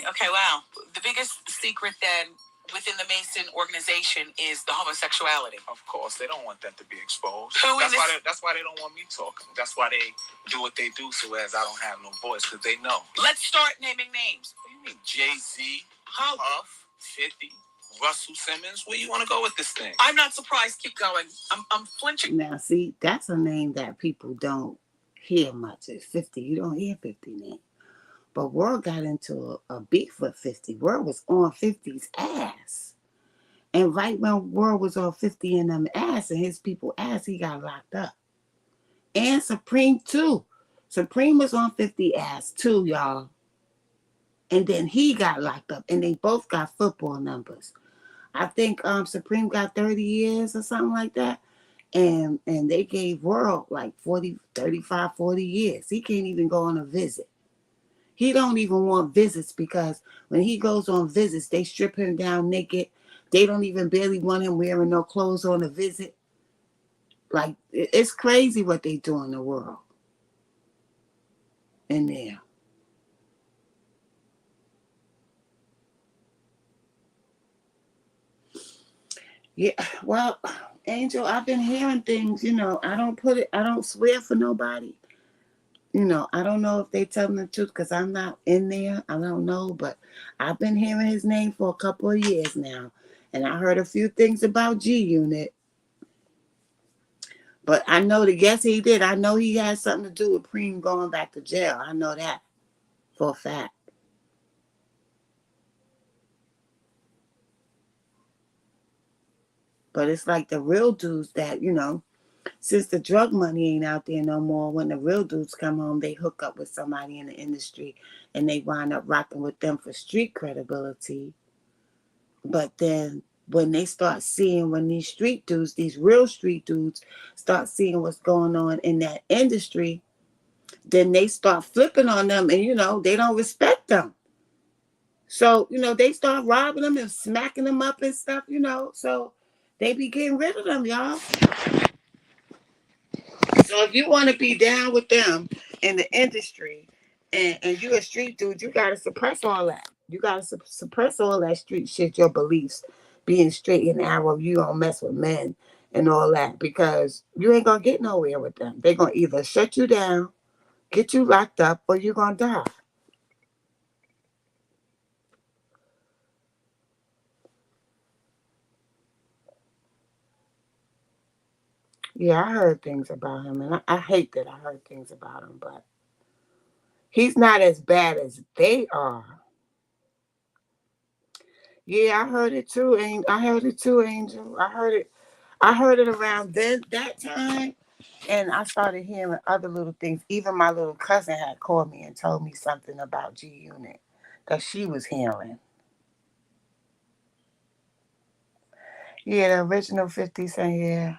Okay, wow. The biggest secret then within the Mason organization is the homosexuality. Of course, they don't want that to be exposed. That's why they don't want me talking. That's why they do what they do, so as I don't have no voice, because they know. Let's start naming names. What do you mean? Jay-Z, Puff, 50, Russell Simmons. Where you want to go with this thing? I'm not surprised. Keep going. I'm flinching. Now, see, that's a name that people don't hear much. It's 50. You don't hear 50 name. But World got into a beef with 50. World was on 50's ass. And right when World was on 50 and them ass and his people ass, he got locked up. And Supreme too. Supreme was on 50 ass too, y'all. And then he got locked up. And they both got football numbers. I think Supreme got 30 years or something like that. And they gave World like 35, 40 years. He can't even go on a visit. He don't even want visits because when he goes on visits, they strip him down naked. They don't even barely want him wearing no clothes on a visit. Like, it's crazy what they do in the world. In there. Yeah, well, Angel, I've been hearing things, you know, I don't swear for nobody, I don't know if they telling the truth because I'm not in there. I don't know, but I've been hearing his name for a couple of years now, and I heard a few things about G Unit. But I know that yes, he did. I know he had something to do with Preem going back to jail. I know that for a fact. But it's like the real dudes that since the drug money ain't out there no more, when the real dudes come home, they hook up with somebody in the industry and they wind up rocking with them for street credibility. But then when they start seeing, when these street dudes, these real street dudes, start seeing what's going on in that industry, then they start flipping on them and, they don't respect them. So, they start robbing them and smacking them up and stuff. So they be getting rid of them, y'all. So if you want to be down with them in the industry and you a street dude, you got to suppress all that. You got to suppress all that street shit, your beliefs, being straight and narrow. You don't mess with men and all that because you ain't going to get nowhere with them. They're going to either shut you down, get you locked up, or you're going to die. Yeah, I heard things about him, and I hate that I heard things about him, but he's not as bad as they are. Yeah, I heard it too, I heard it too, Angel. I heard it. I heard it around then that time, and I started hearing other little things. Even my little cousin had called me and told me something about G Unit that she was hearing. Yeah, the original 50 Cent, yeah.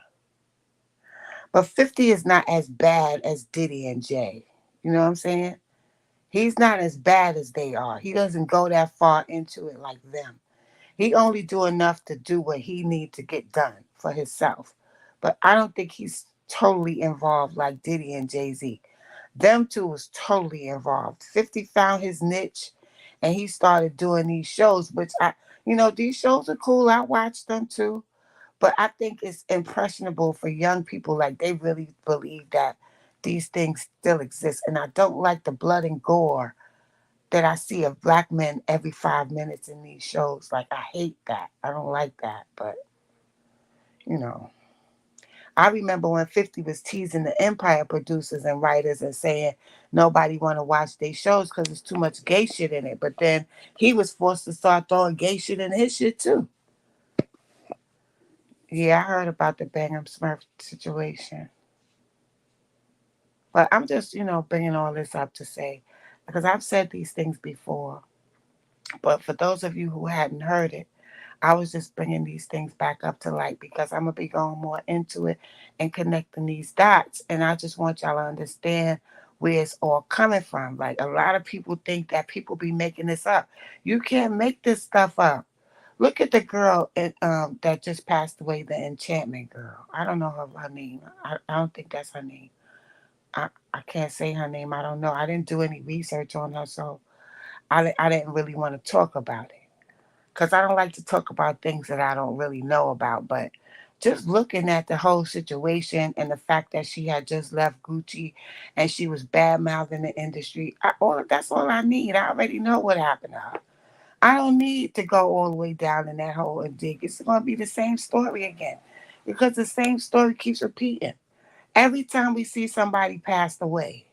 But 50 is not as bad as Diddy and Jay. You know what I'm saying? He's not as bad as they are. He doesn't go that far into it like them. He only do enough to do what he need to get done for himself. But I don't think he's totally involved like Diddy and Jay-Z. Them two was totally involved. 50 found his niche and he started doing these shows, which these shows are cool. I watch them too. But I think it's impressionable for young people. Like they really believe that these things still exist. And I don't like the blood and gore that I see of black men every 5 minutes in these shows. Like I hate that. I don't like that. But you know, I remember when 50 was teasing the Empire producers and writers and saying nobody want to watch their shows because there's too much gay shit in it. But then he was forced to start throwing gay shit in his shit too. Yeah, I heard about the Bangum Smurf situation. But I'm just, bringing all this up to say, because I've said these things before, but for those of you who hadn't heard it, I was just bringing these things back up to light because I'm going to be going more into it and connecting these dots. And I just want y'all to understand where it's all coming from. Like a lot of people think that people be making this up. You can't make this stuff up. Look at the girl that just passed away, the enchantment girl. I don't know her name. I don't think that's her name. I can't say her name. I don't know. I didn't do any research on her, so I didn't really want to talk about it because I don't like to talk about things that I don't really know about. But just looking at the whole situation and the fact that she had just left Gucci and she was bad mouthing the industry, that's all I need. I already know what happened to her. I don't need to go all the way down in that hole and dig. It's going to be the same story again because the same story keeps repeating. Every time we see somebody passed away,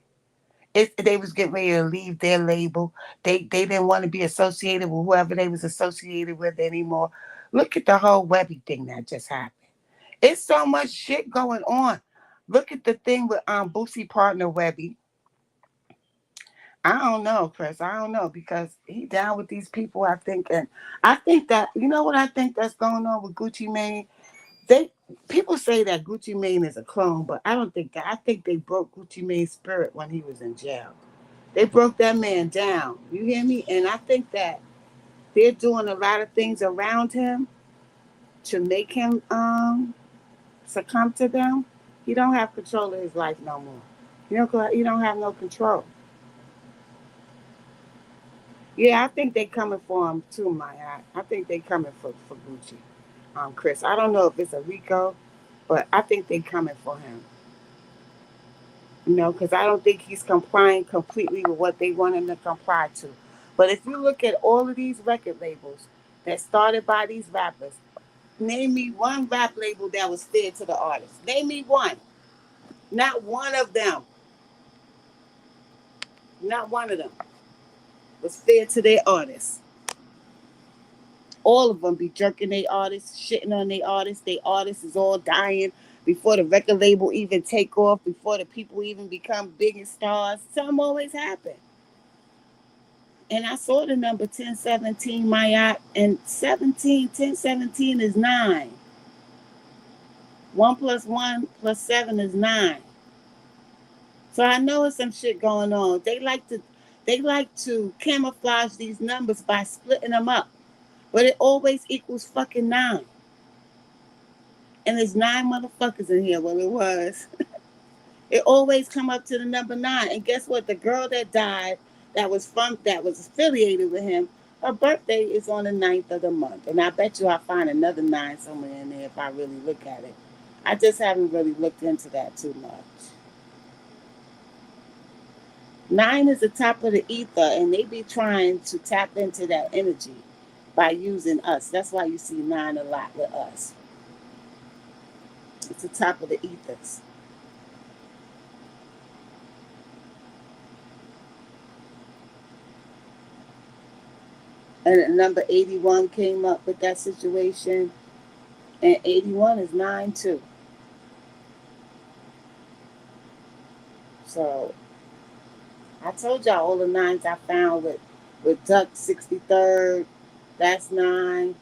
they was getting ready to leave their label. They didn't want to be associated with whoever they was associated with anymore. Look at the whole Webby thing that just happened. It's so much shit going on. Look at the thing with Boosie partner Webby. I don't know, Chris. I don't know because he down with these people. I think that what I think that's going on with Gucci Mane. They People say that Gucci Mane is a clone, but I don't think that. I think they broke Gucci Mane's spirit when he was in jail. They broke that man down. You hear me? And I think that they're doing a lot of things around him to make him succumb to them. He don't have control of his life no more. You don't have no control. Yeah, I think they coming for him too, Maya. I think they coming for Gucci. Chris. I don't know if it's a Rico, but I think they coming for him. Because I don't think he's complying completely with what they want him to comply to. But if you look at all of these record labels that started by these rappers, name me one rap label that was fair to the artist. Name me one. Not one of them. Not one of them was fair to their artists. All of them be jerking their artists, shitting on their artists. Their artists is all dying before the record label even take off, before the people even become big and stars. Something always happen. And I saw the number 1017, my and 1017 is 9. 1 plus 1 plus 7 is 9. So I know it's some shit going on. They like to camouflage these numbers by splitting them up. But it always equals fucking 9. And there's 9 motherfuckers in here. Well, it was. It always come up to the number 9. And guess what? The girl that died, that was affiliated with him, her birthday is on the 9th of the month. And I bet you I'll find another 9 somewhere in there if I really look at it. I just haven't really looked into that too much. 9 is the top of the ether, and they be trying to tap into that energy by using us. That's why you see 9 a lot with us. It's the top of the ethers. And number 81 came up with that situation, and 81 is 9 too. So I told y'all all the 9s I found with Duck 63rd, that's 9.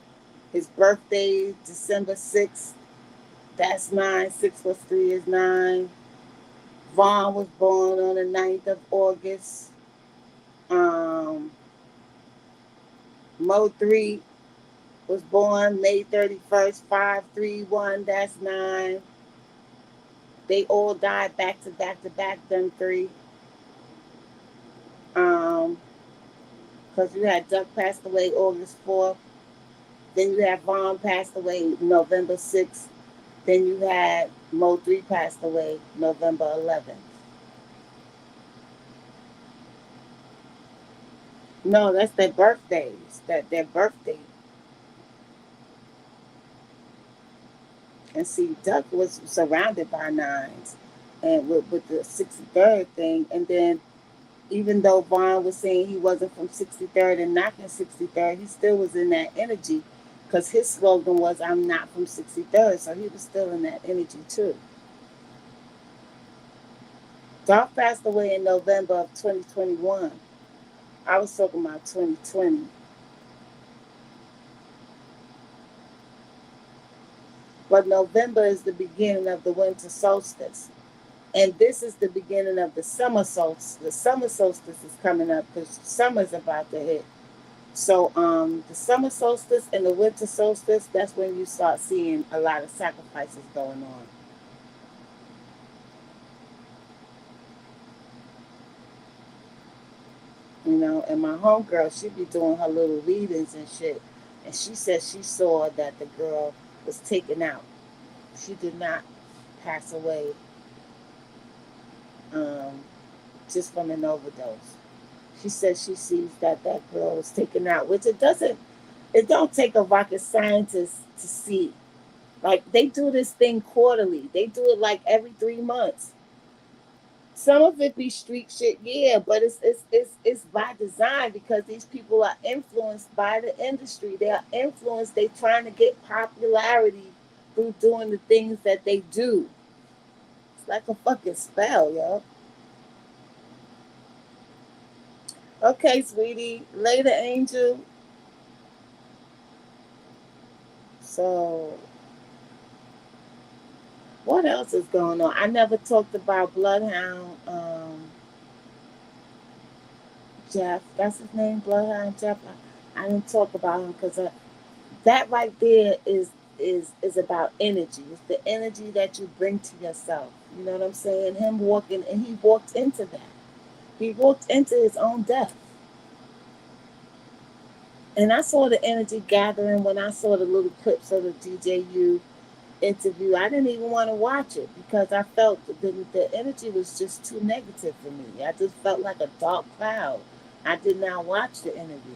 His birthday, December 6th, that's 9. 6 plus 3 is 9. Vaughn was born on the 9th of August. Mo 3 was born May 31st, 531, that's 9. They all died back to back to back, them 3. Because you had Duck passed away August 4th. Then you had Vaughn passed away November 6th. Then you had Mo 3 passed away November 11th. No, that's their birthdays. Their birthday. And see, Duck was surrounded by 9s, and with the 63rd thing. And then, even though Vaughn was saying he wasn't from 63rd and knocking 63rd, he still was in that energy, because his slogan was, "I'm not from 63rd," so he was still in that energy too. Dolph passed away in November of 2021. I was talking about 2020. But November is the beginning of the winter solstice. And this is the beginning of the summer solstice. The summer solstice is coming up because summer's about to hit. So the summer solstice and the winter solstice, that's when you start seeing a lot of sacrifices going on. And my homegirl, she be doing her little readings and shit. And she said she saw that the girl was taken out. She did not pass away um, just from an overdose. She says she sees that girl was taken out, which it don't take a rocket scientist to see. Like, they do this thing quarterly. They do it like every 3 months. Some of it be street shit, yeah, but it's by design, because these people are influenced by the industry. They are influenced. They trying to get popularity through doing the things that they do. It's like a fucking spell, yo. Okay, sweetie. Later, Angel. So, what else is going on? I never talked about Bloodhound Jeff. That's his name, Bloodhound Jeff. I didn't talk about him because that right there is about energy. It's the energy that you bring to yourself. You know what I'm saying? Him walking, and he walked into that. He walked into his own death. And I saw the energy gathering when I saw the little clips of the DJU interview. I didn't even want to watch it because I felt the energy was just too negative for me. I just felt like a dark cloud. I did not watch the interview.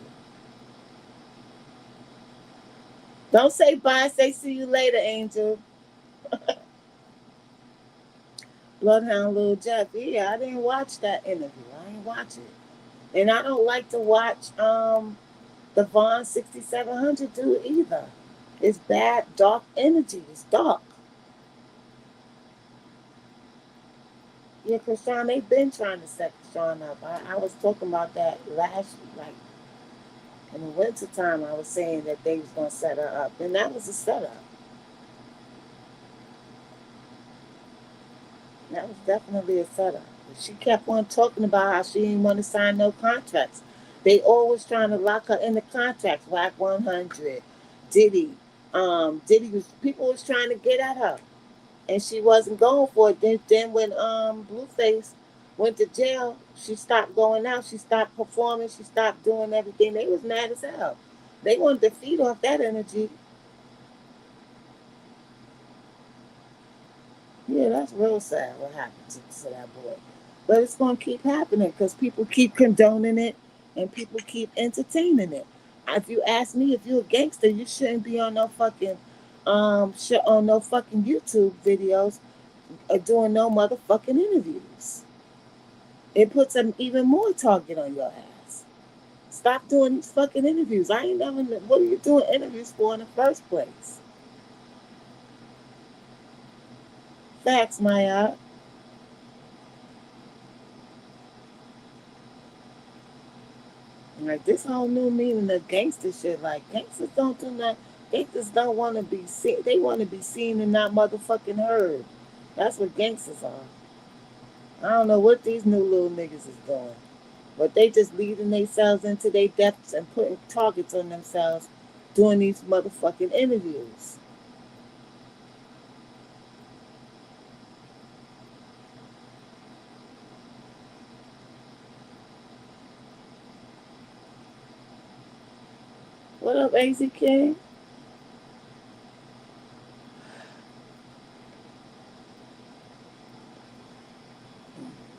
Don't say bye. Say see you later, Angel. Bloodhound Little Jeff. Yeah, I didn't watch that interview. I didn't watch it. And I don't like to watch the Vaughn 6700 do either. It's bad, dark energy. It's dark. Yeah, because Sean, they've been trying to set Sean up. I was talking about that last, like, in the winter time. I was saying that they was going to set her up. And that was a setup. That was definitely a setup. She kept on talking about how she didn't want to sign no contracts. They always trying to lock her in the contracts. Whack 100, Diddy. Diddy was people was trying to get at her, and she wasn't going for it. Then when Blueface went to jail, she stopped going out. She stopped performing. She stopped doing everything. They was mad as hell. They wanted to feed off that energy. Yeah, that's real sad what happened to that boy. But it's going to keep happening because people keep condoning it and people keep entertaining it. If you ask me, if you're a gangster, you shouldn't be on no fucking on no fucking YouTube videos or doing no motherfucking interviews. It puts an even more target on your ass. Stop doing these fucking interviews. I ain't never. What are you doing interviews for in the first place? Facts, Maya. Like this whole new meaning of gangster shit. Like gangsters don't do that. Gangsters don't want to be seen. They want to be seen and not motherfucking heard. That's what gangsters are. I don't know what these new little niggas is doing, but they just leading themselves into their depths and putting targets on themselves, doing these motherfucking interviews. What up, AZ King?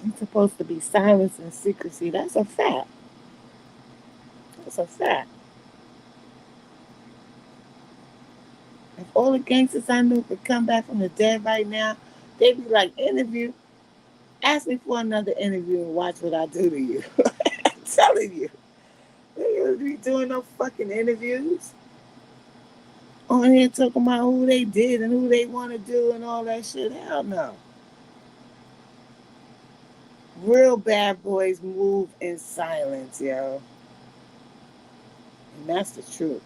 I'm supposed to be silence and secrecy. That's a fact. That's a fact. If all the gangsters I knew could come back from the dead right now, they'd be like, interview. Ask me for another interview and watch what I do to you. I'm telling you. They gonna be doing no fucking interviews. On here talking about who they did and who they want to do and all that shit. Hell no. Real bad boys move in silence, yo. And that's the truth.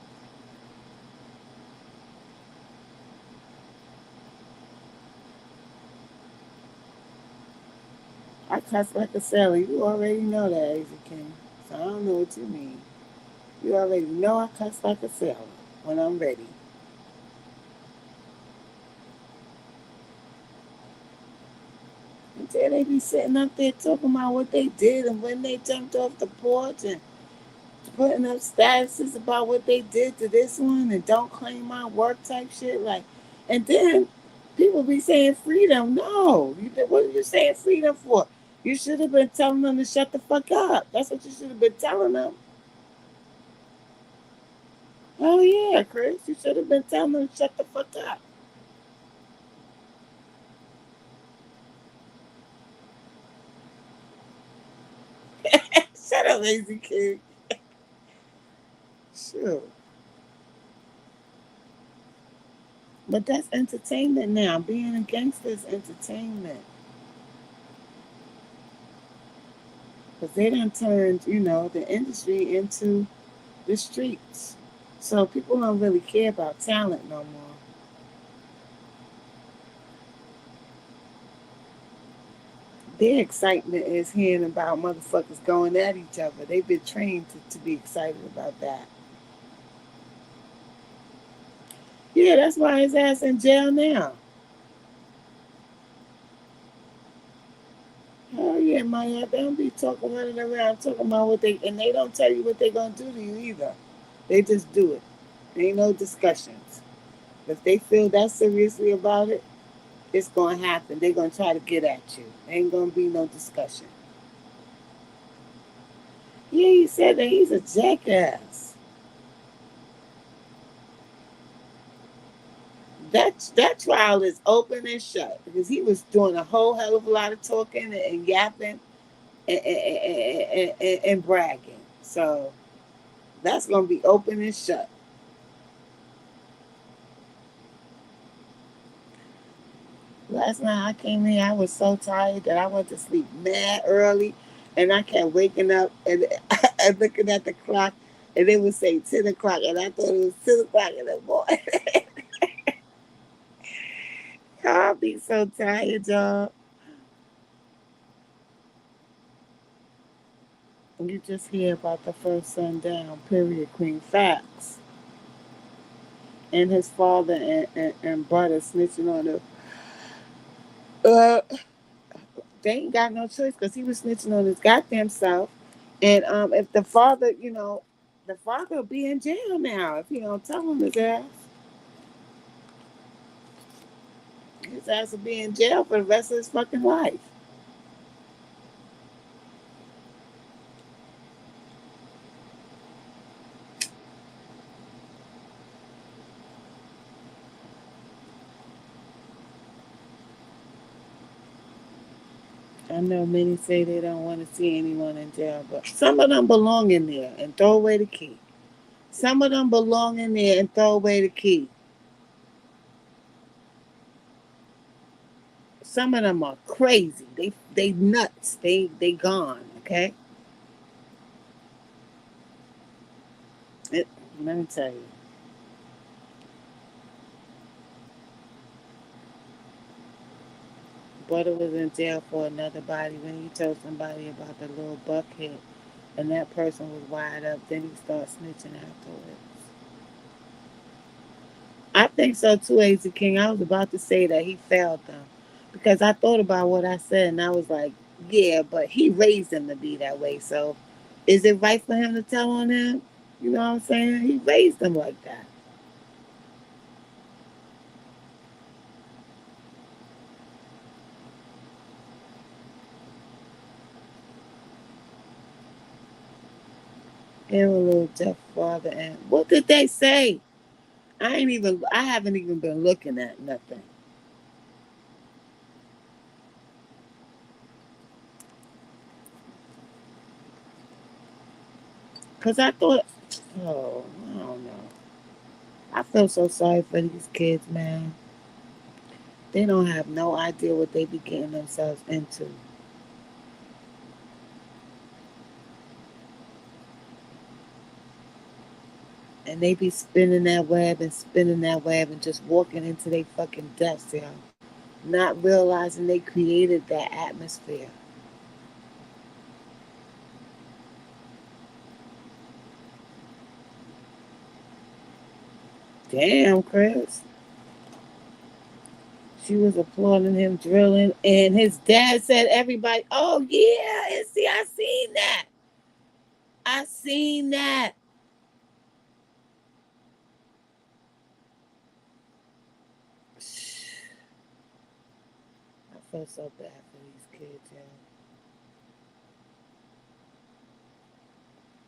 I cuss like a sailor. You already know that, Asia King. So I don't know what you mean. You already know I cuss like a sailor when I'm ready. And then they be sitting up there talking about what they did and when they jumped off the porch and putting up statuses about what they did to this one and don't claim my work type shit. Like, and then people be saying freedom. No, what are you saying freedom for? You should have been telling them to shut the fuck up. That's what you should have been telling them. Oh yeah, Chris, you should have been telling them to shut the fuck up. Shut up, lazy kid. Sure. But that's entertainment now. Being a gangster is entertainment. Because they done turned, the industry into the streets. So people don't really care about talent no more. Their excitement is hearing about motherfuckers going at each other. They've been trained to be excited about that. Yeah, that's why his ass in jail now. Hell yeah, Maya. They don't be talking running around talking about and they don't tell you what they gonna do to you either. They just do it. Ain't no discussions. If they feel that seriously about it, it's gonna happen. They're gonna try to get at you. Ain't gonna be no discussion. Yeah, he said that he's a jackass. That trial is open and shut because he was doing a whole hell of a lot of talking and yapping and bragging. So that's gonna be open and shut. Last night I came in, I was so tired that I went to sleep mad early, and I kept waking up and looking at the clock, and it would say 10 o'clock, and I thought it was 10 o'clock in the morning. I'll be so tired, y'all. You just hear about the first son down, period, Queen Facts. And his father and brother snitching on the. They ain't got no choice because he was snitching on his goddamn self. And if the father, the father will be in jail now if he don't tell him his ass. His ass will be in jail for the rest of his fucking life. I know many say they don't want to see anyone in jail, but some of them belong in there and throw away the key. Some of them belong in there and throw away the key. Some of them are crazy. They nuts. They gone. Okay. It, Let me tell you. Brother was in jail for another body when he told somebody about the little buck hit, and that person was wired up. Then he started snitching afterwards. I think so too, AZ King. I was about to say that he failed them because I thought about what I said, and I was like, yeah, but he raised them to be that way. So, is it right for him to tell on him? You know what I'm saying? He raised them like that. And a little deaf father. And what did they say? I haven't even been looking at nothing. Cause I thought, oh, I don't know. I feel so sorry for these kids, man. They don't have no idea what they be getting themselves into, and they be spinning that web and just walking into their fucking deaths, y'all. Not realizing they created that atmosphere. Damn, Chris. She was applauding him drilling, and his dad said, "Everybody, oh yeah, and see, I seen that. I seen that." I feel so bad for these kids, y'all.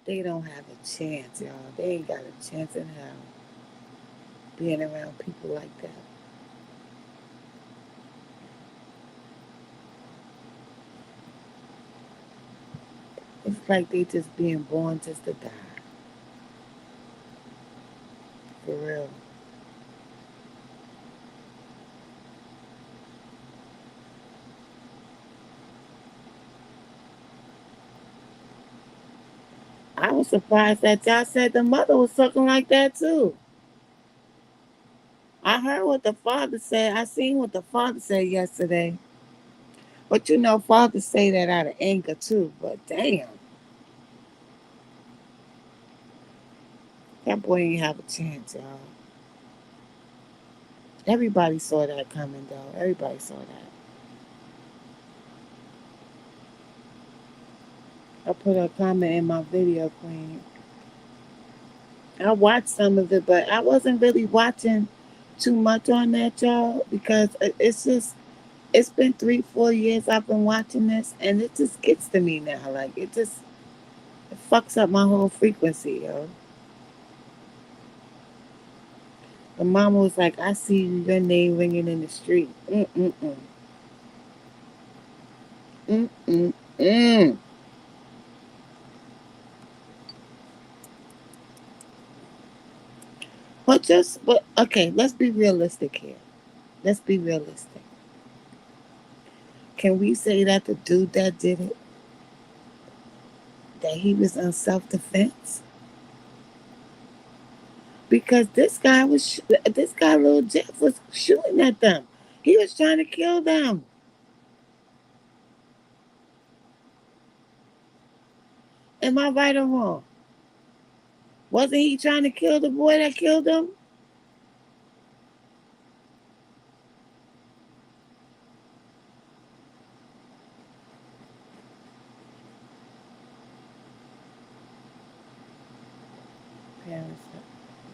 They don't have a chance, y'all. They ain't got a chance in hell being around people like that. It's like they just being born just to die. For real. I was surprised that y'all said the mother was sucking like that too. I heard what the father said. I seen what the father said yesterday. But fathers say that out of anger too. But damn, that boy ain't have a chance, y'all. Everybody saw that coming, though. Everybody saw that. I put a comment in my video, Queen. I watched some of it, but I wasn't really watching too much on that, y'all, because it's just it's been 3, 4 years I've been watching this, and it just gets to me now. Like it fucks up my whole frequency, yo. The mama was like, "I see your name ringing in the street." Mm mm mm. But okay, let's be realistic here. Let's be realistic. Can we say that the dude that did it, that he was in self defense? Because this guy, little Jeff, was shooting at them. He was trying to kill them. Am I right or wrong? Wasn't he trying to kill the boy that killed him? Parents.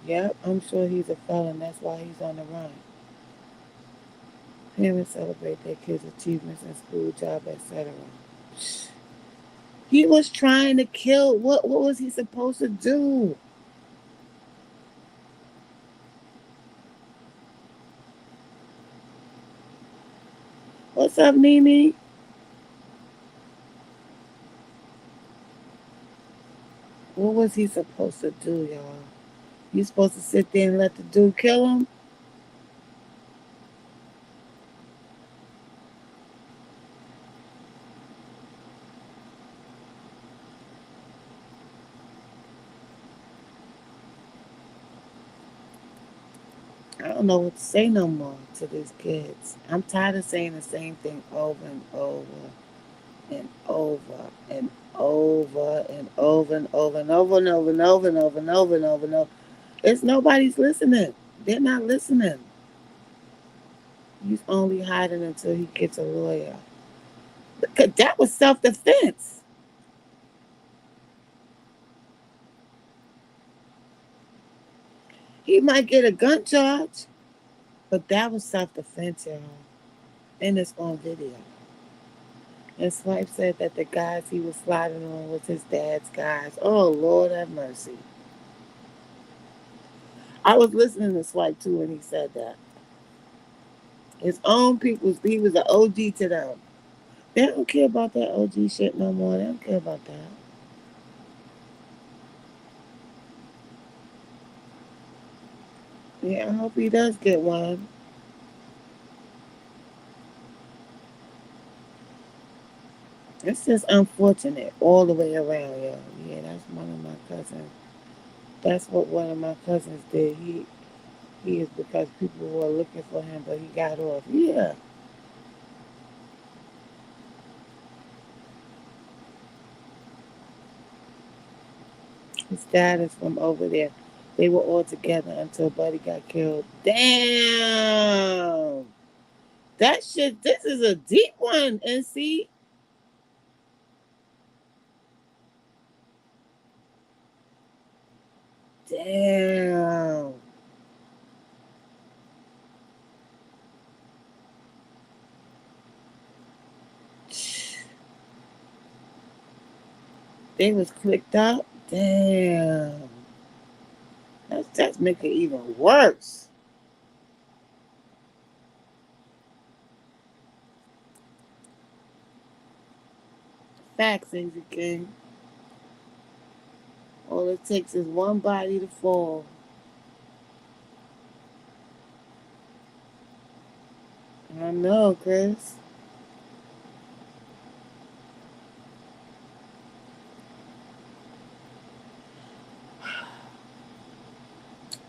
Yep, I'm sure he's a felon. That's why he's on the run. Parents celebrate their kids' achievements in school, job, etc. He was trying to kill. What was he supposed to do? What's up, Mimi? What was he supposed to do, y'all? You supposed to sit there and let the dude kill him? I don't know what to say no more to these kids. I'm tired of saying the same thing over and over and over and over and over and over and over and over and over and over and over and over and over. It's nobody's listening. They're not listening. He's only hiding until he gets a lawyer. Because that was self defense. He might get a gun charge, but that was self defense, y'all. And it's on video. And Swipe said that the guys he was sliding on was his dad's guys. Oh, Lord have mercy. I was listening to Swipe too when he said that. His own people, he was an OG to them. They don't care about that OG shit no more. They don't care about that. Yeah, I hope he does get one. It's just unfortunate all the way around, yo. Yeah, that's one of my cousins. That's what one of my cousins did. He is because people were looking for him, but he got off. Yeah, his dad is from over there. They were all together until Buddy got killed. Damn, that shit. This is a deep one. And see, damn, they was clicked up. Damn, that's making it even worse. Facts, Easy King. All it takes is one body to fall. I know, Chris.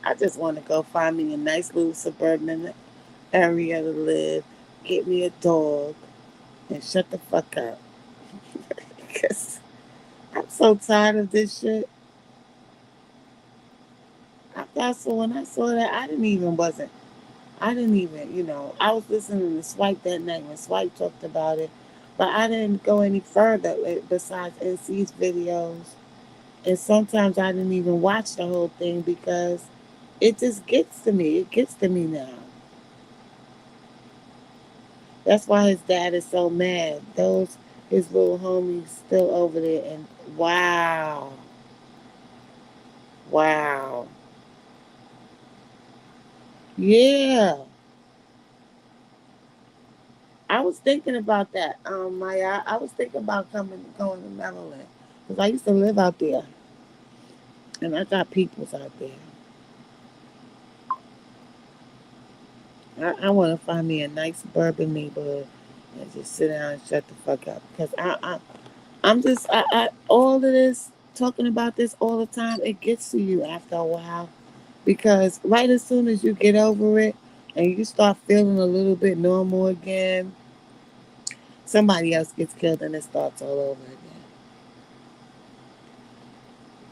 I just want to go find me a nice little suburban area to live, get me a dog, and shut the fuck up. Because I'm so tired of this shit. When I saw that, I didn't even, I was listening to Swipe that night when Swipe talked about it, but I didn't go any further besides NC's videos. And sometimes I didn't even watch the whole thing because It just gets to me. It gets to me now. That's why his dad is so mad. Those his little homies still over there, and wow, wow, yeah. I was thinking about that, Maya. I was thinking about going to Maryland because I used to live out there, and I got peoples out there. I want to find me a nice suburban neighborhood and just sit down and shut the fuck up because I'm just all of this talking about this all the time. It gets to you after a while because right as soon as you get over it and you start feeling a little bit normal again, somebody else gets killed and it starts all over again.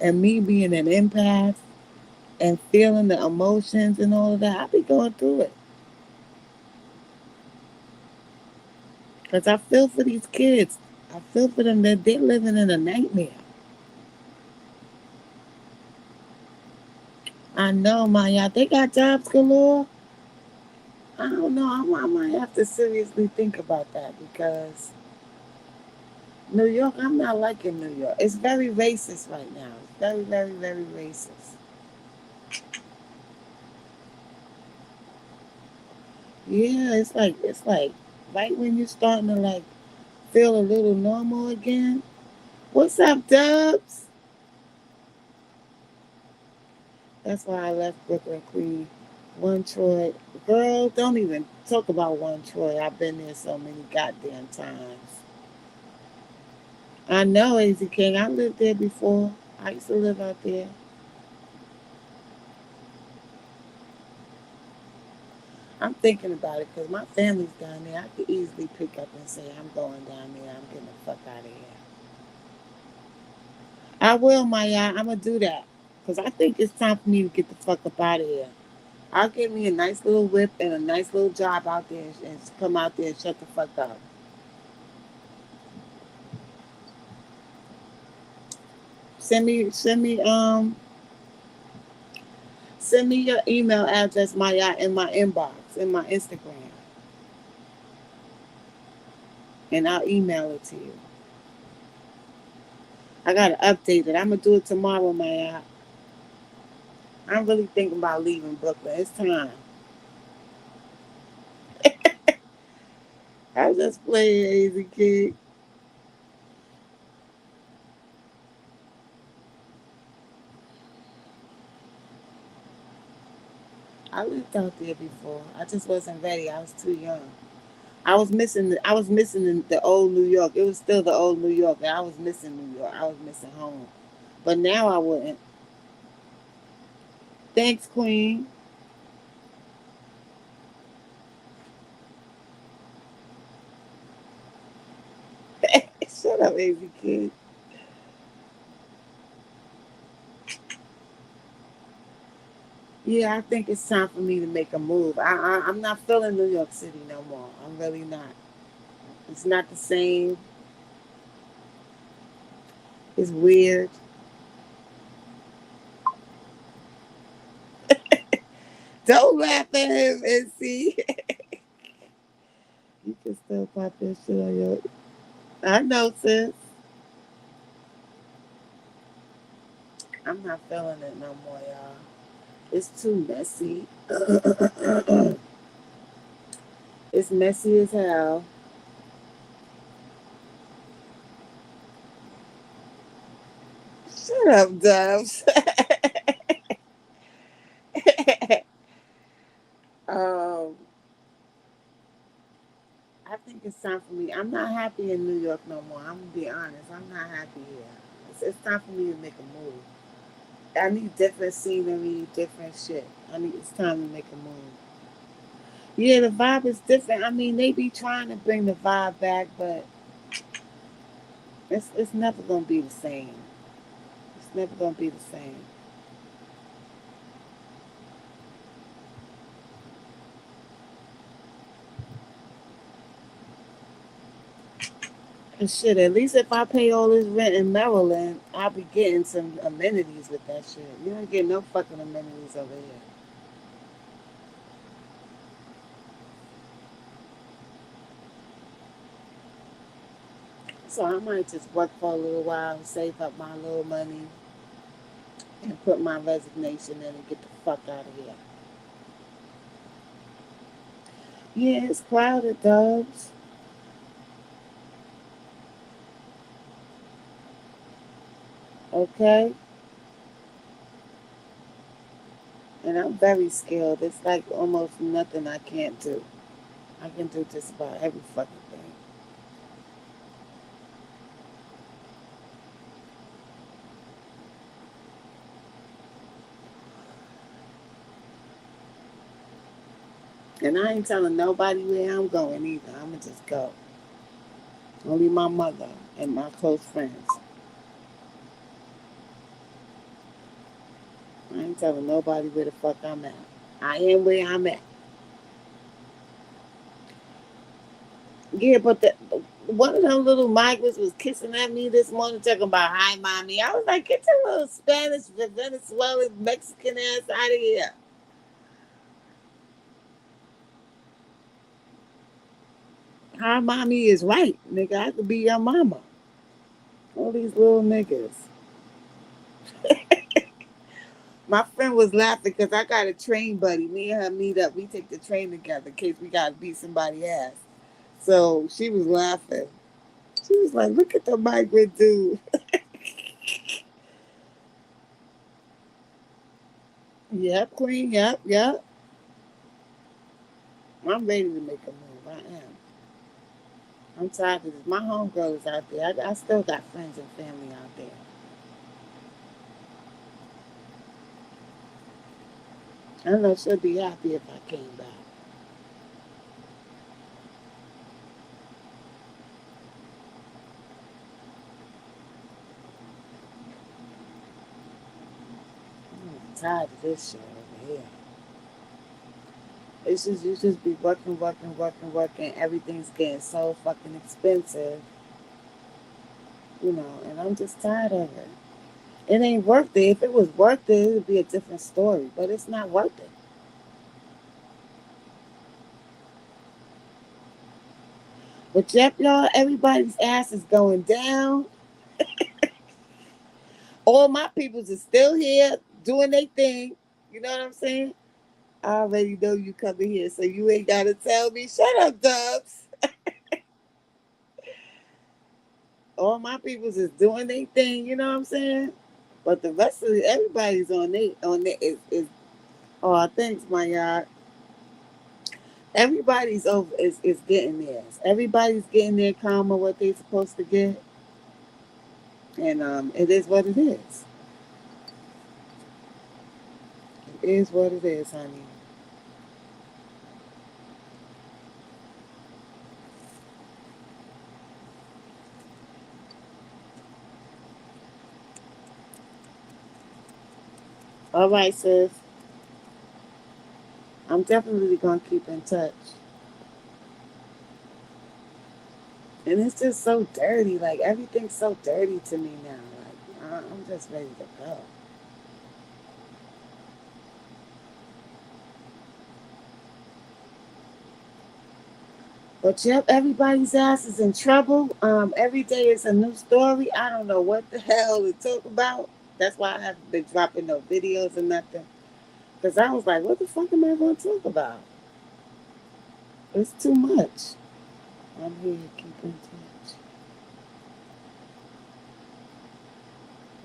And me being an empath and feeling the emotions and all of that, I be going through it because I feel for these kids. I feel for them that they're living in a nightmare. I know, Maya. They got jobs galore. I don't know. I might have to seriously think about that because New York, I'm not liking New York. It's very racist right now. It's very, very, very racist. Yeah, it's like right when you're starting to like feel a little normal again. What's up, Dubs? That's why I left Brooklyn Queen. One Troy. Girl, don't even talk about One Troy. I've been there so many goddamn times. I know, AZ King. I lived there before. I used to live out there. I'm thinking about it because my family's down there. I could easily pick up and say, I'm going down there. I'm getting the fuck out of here. I will, Maya. I'm going to do that because I think it's time for me to get the fuck up out of here. I'll get me a nice little whip and a nice little job out there and come out there and shut the fuck up. Send me your email address, Maya, in my inbox, in my Instagram, and I'll email it to you. I gotta update it. I'm gonna do it tomorrow, Maya. I'm really thinking about leaving Brooklyn. It's time. I was just playing as a kid. I lived out there before. I just wasn't ready. I was too young. I was missing the old New York. It was still the old New York. And I was missing New York. I was missing home. But now I wouldn't. Thanks, Queen. Shut up, Avery kid. Yeah, I think it's time for me to make a move. I'm not feeling New York City no more. I'm really not. It's not the same. It's weird. Don't laugh at him and see. You can still pop that shit on your. I know, sis. I'm not feeling it no more, y'all. It's too messy. It's messy as hell. Shut up, Dubs. um, I think it's time for me. I'm not happy in New York no more. I'm gonna be honest. I'm not happy here. It's time for me to make a move. I need different scenery, different shit. It's time to make a move. Yeah, the vibe is different. I mean, they be trying to bring the vibe back, but it's never gonna be the same. It's never gonna be the same. And shit, at least if I pay all this rent in Maryland, I'll be getting some amenities with that shit. You don't get no fucking amenities over here. So I might just work for a little while, save up my little money, and put my resignation in and get the fuck out of here. Yeah, it's crowded, Dubs. Okay? And I'm very skilled. It's like almost nothing I can't do. I can do just about every fucking thing. And I ain't telling nobody where I'm going either. I'ma just go. Only my mother and my close friends. I ain't telling nobody where the fuck I'm at. I am where I'm at. Yeah, but one of them little migrants was kissing at me this morning, talking about hi, mommy. I was like, get your little Spanish, Venezuelan, Mexican ass out of here. Hi, mommy is right, nigga. I could be your mama. All these little niggas. My friend was laughing because I got a train buddy. Me and her meet up. We take the train together in case we got to beat somebody ass. So she was laughing. She was like, look at the migrant dude. Yep, queen. Yep, yep. I'm ready to make a move. I am. I'm tired of this. My homegirl is out there. I still got friends and family out there. I know she'll be happy if I came back. I'm tired of this shit over here. It's just you just be working, working, working, working. Everything's getting so fucking expensive, and I'm just tired of it. It ain't worth it. If it was worth it, it'd be a different story. But it's not worth it. But yep, y'all, everybody's ass is going down. All my peoples are still here doing their thing. You know what I'm saying? I already know you coming here, so you ain't gotta tell me. Shut up, Dubs. All my peoples is doing their thing. You know what I'm saying? But the rest of everybody's on they is oh thanks my yard. Everybody's over is getting theirs. Everybody's getting their karma what they supposed to get, and it is what it is. It is what it is, honey. All right, sis. I'm definitely gonna keep in touch. And it's just so dirty. Like everything's so dirty to me now. Like I'm just ready to go. But yep, everybody's ass is in trouble. Every day is a new story. I don't know what the hell to talk about. That's why I haven't been dropping no videos or nothing. Cause I was like, what the fuck am I gonna talk about? It's too much. I'm here to keep in touch.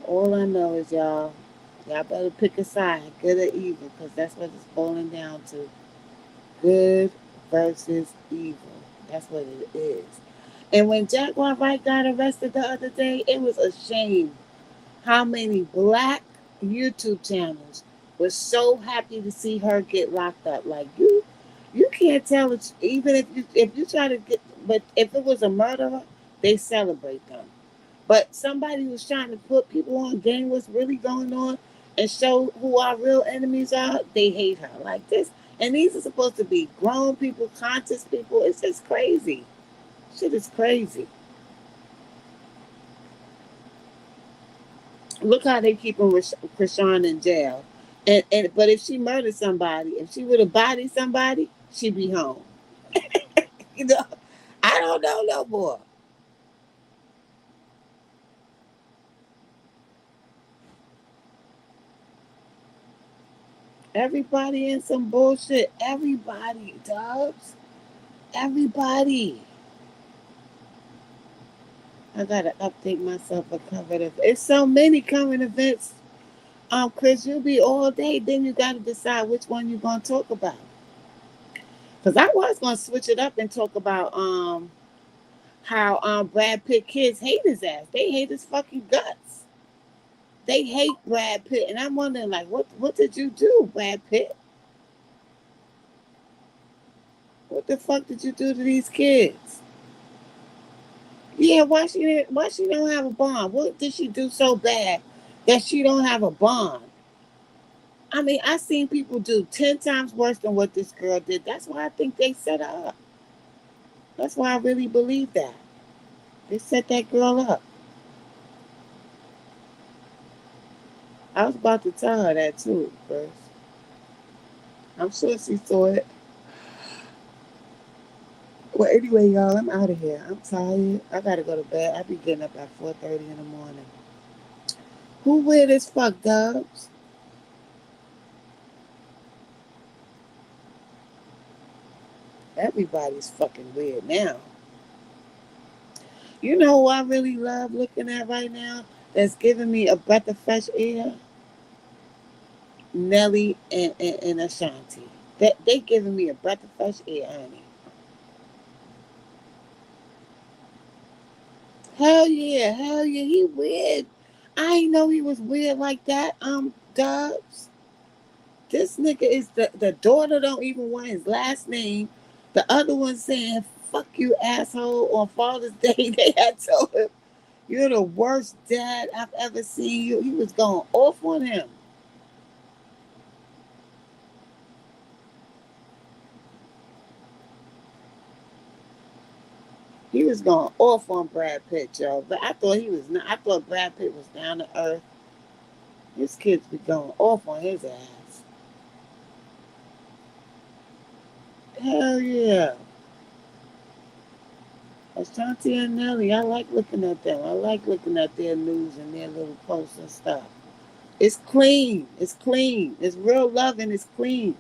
All I know is y'all better pick a side, good or evil, because that's what it's boiling down to. Good versus evil. That's what it is. And when Jaguar Wright got arrested the other day, it was a shame how many black YouTube channels were so happy to see her get locked up. Like you can't tell it even if you try to get but if it was a murderer, they celebrate them. But somebody who's trying to put people on game what's really going on and show who our real enemies are, they hate her like this. And these are supposed to be grown people, conscious people. It's just crazy. Shit is crazy. Look how they keep Krishan in jail. And but if she murdered somebody, if she would have bodied somebody, she'd be home. you know, I don't know no more. Everybody in some bullshit. Everybody, Dubs. Everybody. I gotta update myself for current events. It's so many current events. Chris, you'll be all day. Then you gotta decide which one you're gonna talk about. Cause I was gonna switch it up and talk about how Brad Pitt kids hate his ass. They hate his fucking guts. They hate Brad Pitt, and I'm wondering like, what did you do, Brad Pitt? What the fuck did you do to these kids? Yeah, why she don't have a bond? What did she do so bad that she don't have a bond? I mean, I seen people do 10 times worse than what this girl did. That's why I think they set her up. That's why I really believe that. They set that girl up. I was about to tell her that too, first. I'm sure she saw it. Well, anyway, y'all, I'm out of here. I'm tired. I gotta go to bed. I be getting up at 4:30 in the morning. Who weird as fuck, Dubs? Everybody's fucking weird now. You know who I really love looking at right now? That's giving me a breath of fresh air? Nelly and Ashanti. They giving me a breath of fresh air, honey. Hell yeah, hell yeah. He weird. I ain't know he was weird like that. Dubs. This nigga is the daughter don't even want his last name. The other one saying, fuck you, asshole, on Father's Day. They had told him, you're the worst dad I've ever seen you. He was going off on him. He was going off on Brad Pitt, Joe. But I thought he was not. I thought Brad Pitt was down to earth. His kids be going off on his ass. Hell yeah. Ashanti and Nelly, I like looking at them. I like looking at their news and their little posts and stuff. It's clean. It's clean. It's real love and it's clean.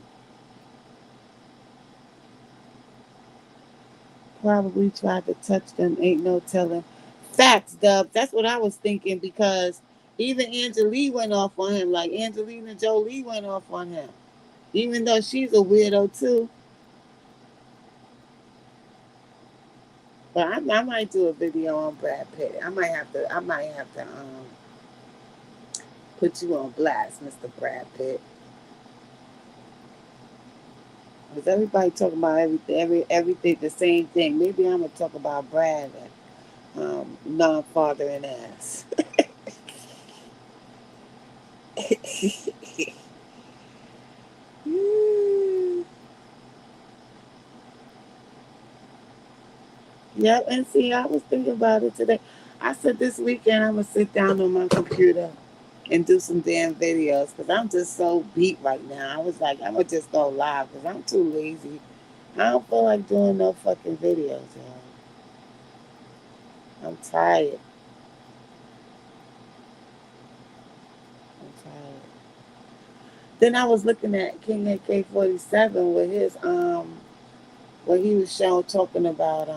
Probably tried to touch them. Ain't no telling. Facts, Dub. That's what I was thinking because even Angelina went off on him. Like Angelina Jolie went off on him. Even though she's a weirdo too. But I might do a video on Brad Pitt. I might have to put you on blast, Mr. Brad Pitt. Because everybody talking about everything the same thing. Maybe I'm gonna talk about Brad and non-father and ass. Yep, and see, I was thinking about it today. I said this weekend I'm gonna sit down on my computer and do some damn videos because I'm just so beat right now. I was like, I'm gonna just go live because I'm too lazy. I don't feel like doing no fucking videos, y'all. I'm tired. I'm tired. Then I was looking at King AK-47 with his what he was showing talking about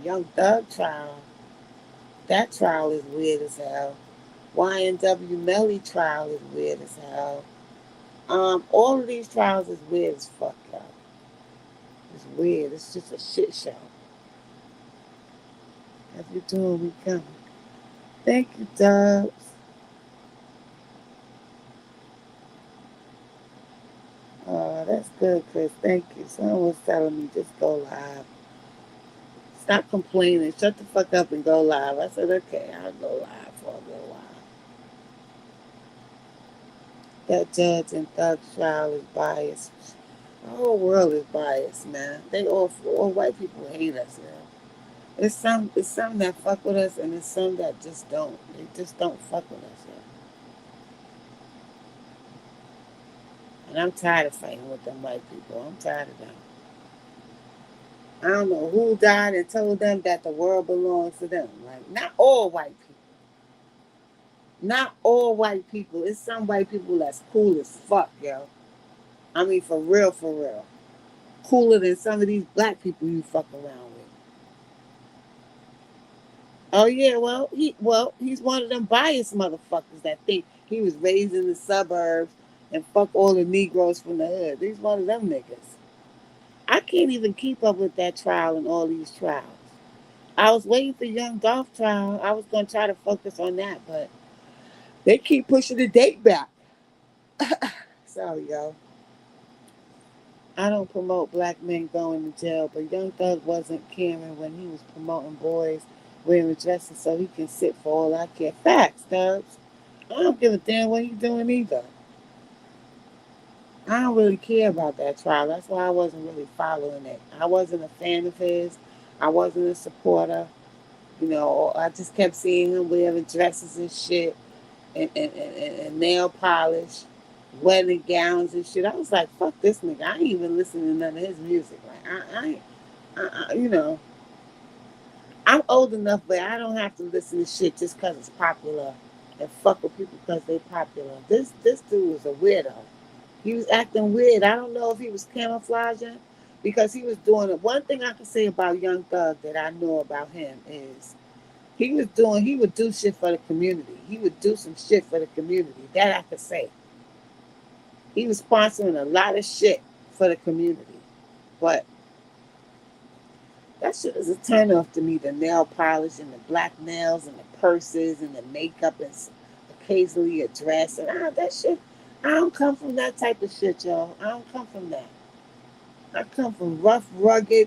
Young Thug trial. That trial is weird as hell. YNW Melly trial is weird as hell. All of these trials is weird as fuck, y'all. It's weird. It's just a shit show. As we doing, we coming. Thank you, Dubs. Oh, that's good, Chris. Thank you. Someone was telling me just go live. Stop complaining. Shut the fuck up and go live. I said, okay, I'll go live for a little while. That judge and thug trial is biased. The whole world is biased, man. All white people hate us, man. It's some that fuck with us, and it's some that just don't. They just don't fuck with us, man. And I'm tired of fighting with them white people. I'm tired of them. I don't know who died and told them that the world belongs to them. Like not all white people. Not all white people. It's some white people that's cool as fuck, yo. I mean, for real, for real. Cooler than some of these black people you fuck around with. Oh yeah, he's one of them biased motherfuckers that think he was raised in the suburbs and fuck all the Negroes from the hood. He's one of them niggas. I can't even keep up with that trial and all these trials. I was waiting for Young Dolph trial. I was gonna try to focus on that, but they keep pushing the date back. Sorry, yo. I don't promote black men going to jail, but Young Thug wasn't caring when he was promoting boys wearing dresses so he can sit for all I care. Facts, Dubs. I don't give a damn what he's doing either. I don't really care about that trial. That's why I wasn't really following it. I wasn't a fan of his. I wasn't a supporter. You know, I just kept seeing him wearing dresses and shit and nail polish, wedding gowns and shit. I was like, fuck this nigga. I ain't even listening to none of his music. Like, you know, I'm old enough, but I don't have to listen to shit just because it's popular and fuck with people because they popular. This dude was a weirdo. He was acting weird. I don't know if he was camouflaging because he was doing it. One thing I can say about Young Thug that I know about him is he would do shit for the community. He would do some shit for the community. That I could say. He was sponsoring a lot of shit for the community. But that shit is a turn off to me. The nail polish and the black nails and the purses and the makeup and occasionally a dress and that shit. I don't come from that type of shit, y'all. I don't come from that. I come from rough, rugged,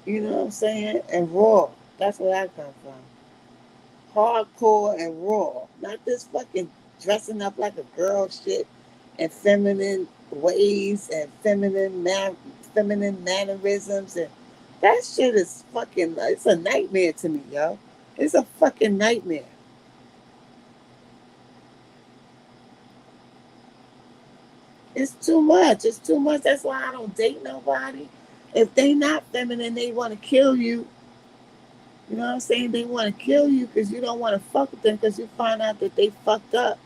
you know what I'm saying, and raw. That's where I come from. Hardcore and raw. Not this fucking dressing up like a girl shit and feminine ways and feminine mannerisms and that shit is fucking it's a nightmare to me, yo. It's a fucking nightmare. It's too much. It's too much. That's why I don't date nobody. If they not feminine, they want to kill you. You know what I'm saying? They want to kill you because you don't want to fuck with them because you find out that they fucked up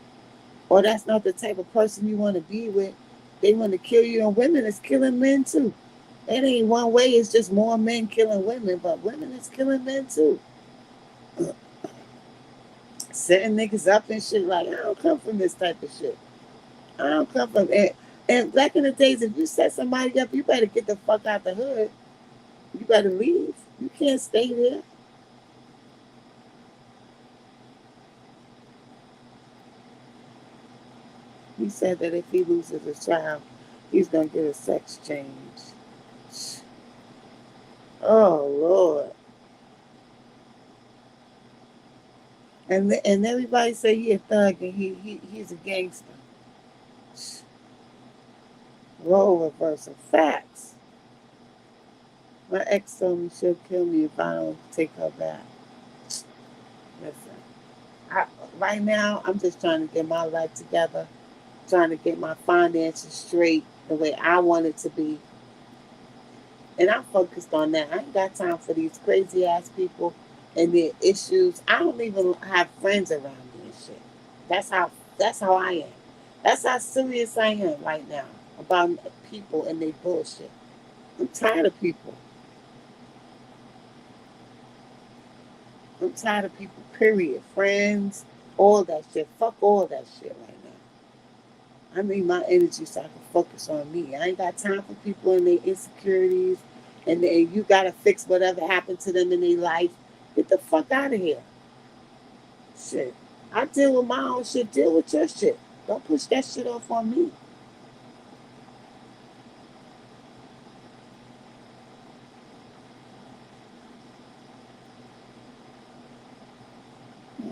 or that's not the type of person you want to be with. They want to kill you. And women is killing men too. It ain't one way. It's just more men killing women, but women is killing men too. Setting niggas up and shit. Like, I don't come from this type of shit. I don't come from it. And back in the days, if you set somebody up, you better get the fuck out the hood. You better leave. You can't stay there. He said that if he loses his child, he's gonna get a sex change. Oh Lord! And everybody say he a thug and he's a gangster. Role reversal. Facts. My ex told me she'll kill me if I don't take her back. Listen, I, right now I'm just trying to get my life together, trying to get my finances straight the way I want it to be. And I'm focused on that. I ain't got time for these crazy ass people and their issues. I don't even have friends around me and shit. That's how that's how I am. That's how serious I am right now about people and their bullshit. I'm tired of people. I'm tired of people, period. Friends, all that shit. Fuck all that shit right now. I need my energy so I can focus on me. I ain't got time for people and their insecurities you gotta fix whatever happened to them in their life. Get the fuck out of here. Shit. I deal with my own shit. Deal with your shit. Don't push that shit off on me.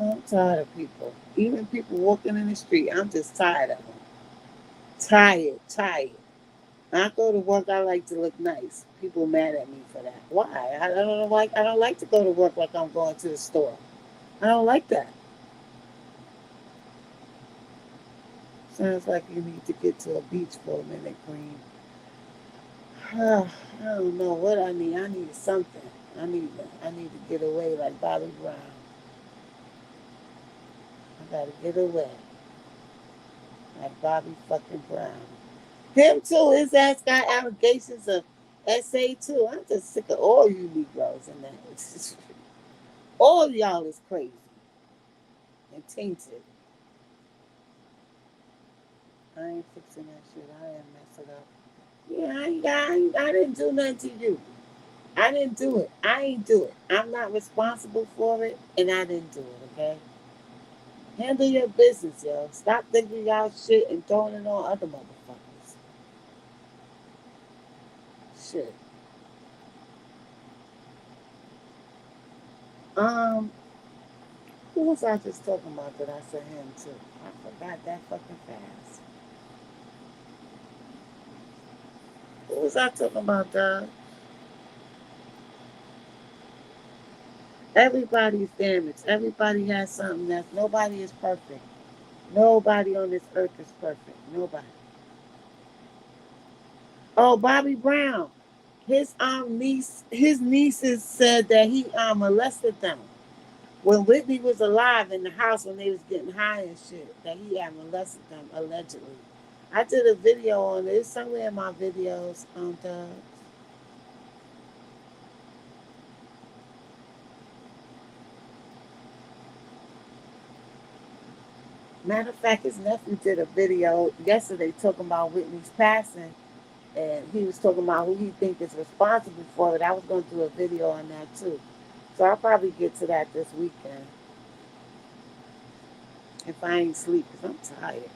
I'm tired of people. Even people walking in the street, I'm just tired of them. Tired, tired. When I go to work, I like to look nice. People mad at me for that. Why? I don't like to go to work like I'm going to the store. I don't like that. Sounds like you need to get to a beach for a minute, Queen. I don't know what I need. I need something. I need to get away like Bobby Brown. I Gotta get away. Like Bobby fucking Brown. Him too. His ass got allegations of SA too. I'm just sick of all you Negroes in that. All y'all is crazy and tainted. I ain't fixing that shit. I ain't mess it up. Yeah, I didn't do nothing to you. I didn't do it. I ain't do it. I'm not responsible for it, and I didn't do it. Okay. Handle your business, yo. Stop thinking y'all shit and throwing it on other motherfuckers. Shit. Um, who was I just talking about that I said him to? I forgot that fucking fast. Who was I talking about, dog? Everybody's damaged. Everybody has something that's nobody is perfect. Nobody on this earth is perfect. Nobody. Oh, Bobby Brown. His nieces said that he molested them when Whitney was alive in the house when they was getting high and shit. That he had molested them allegedly. I did a video on it. It's somewhere in my videos on the matter of fact. His nephew did a video yesterday talking about Whitney's passing, and he was talking about who he think is responsible for it. I was going to do a video on that too, so I'll probably get to that this weekend if I ain't sleep because I'm tired.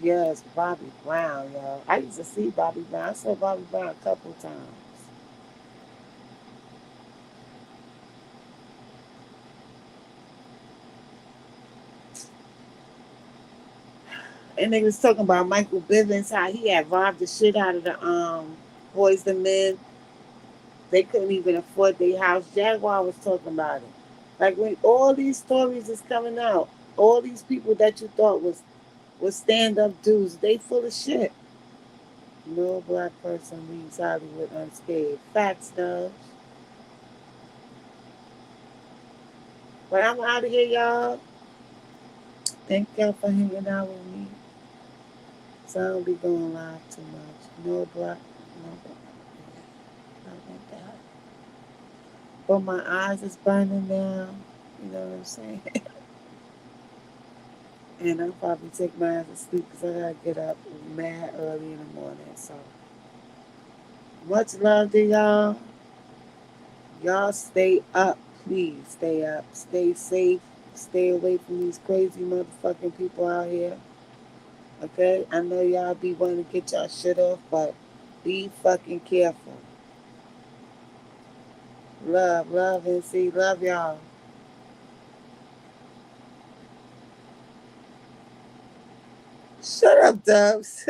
Yes, Bobby Brown, y'all. I used to see Bobby Brown. I saw Bobby Brown a couple times. And they was talking about Michael Bivins, how he had robbed the shit out of the boys and men. They couldn't even afford their house. Jaguar was talking about it. Like when all these stories is coming out, all these people that you thought was stand up dudes, they full of shit. No black person leaves Hollywood unscathed. Facts, though. But I'm out of here, y'all. Thank y'all for hanging out with me. So I don't be going live too much. No black, no black. I want that. But my eyes is burning now. You know what I'm saying? And I'll probably take my ass to sleep because I gotta get up mad early in the morning. So much love to y'all. Y'all stay up. Please stay up. Stay safe. Stay away from these crazy motherfucking people out here. Okay? I know y'all be wanting to get y'all shit off, but be fucking careful. Love, love, and see. Love y'all. Shut up, Dubs.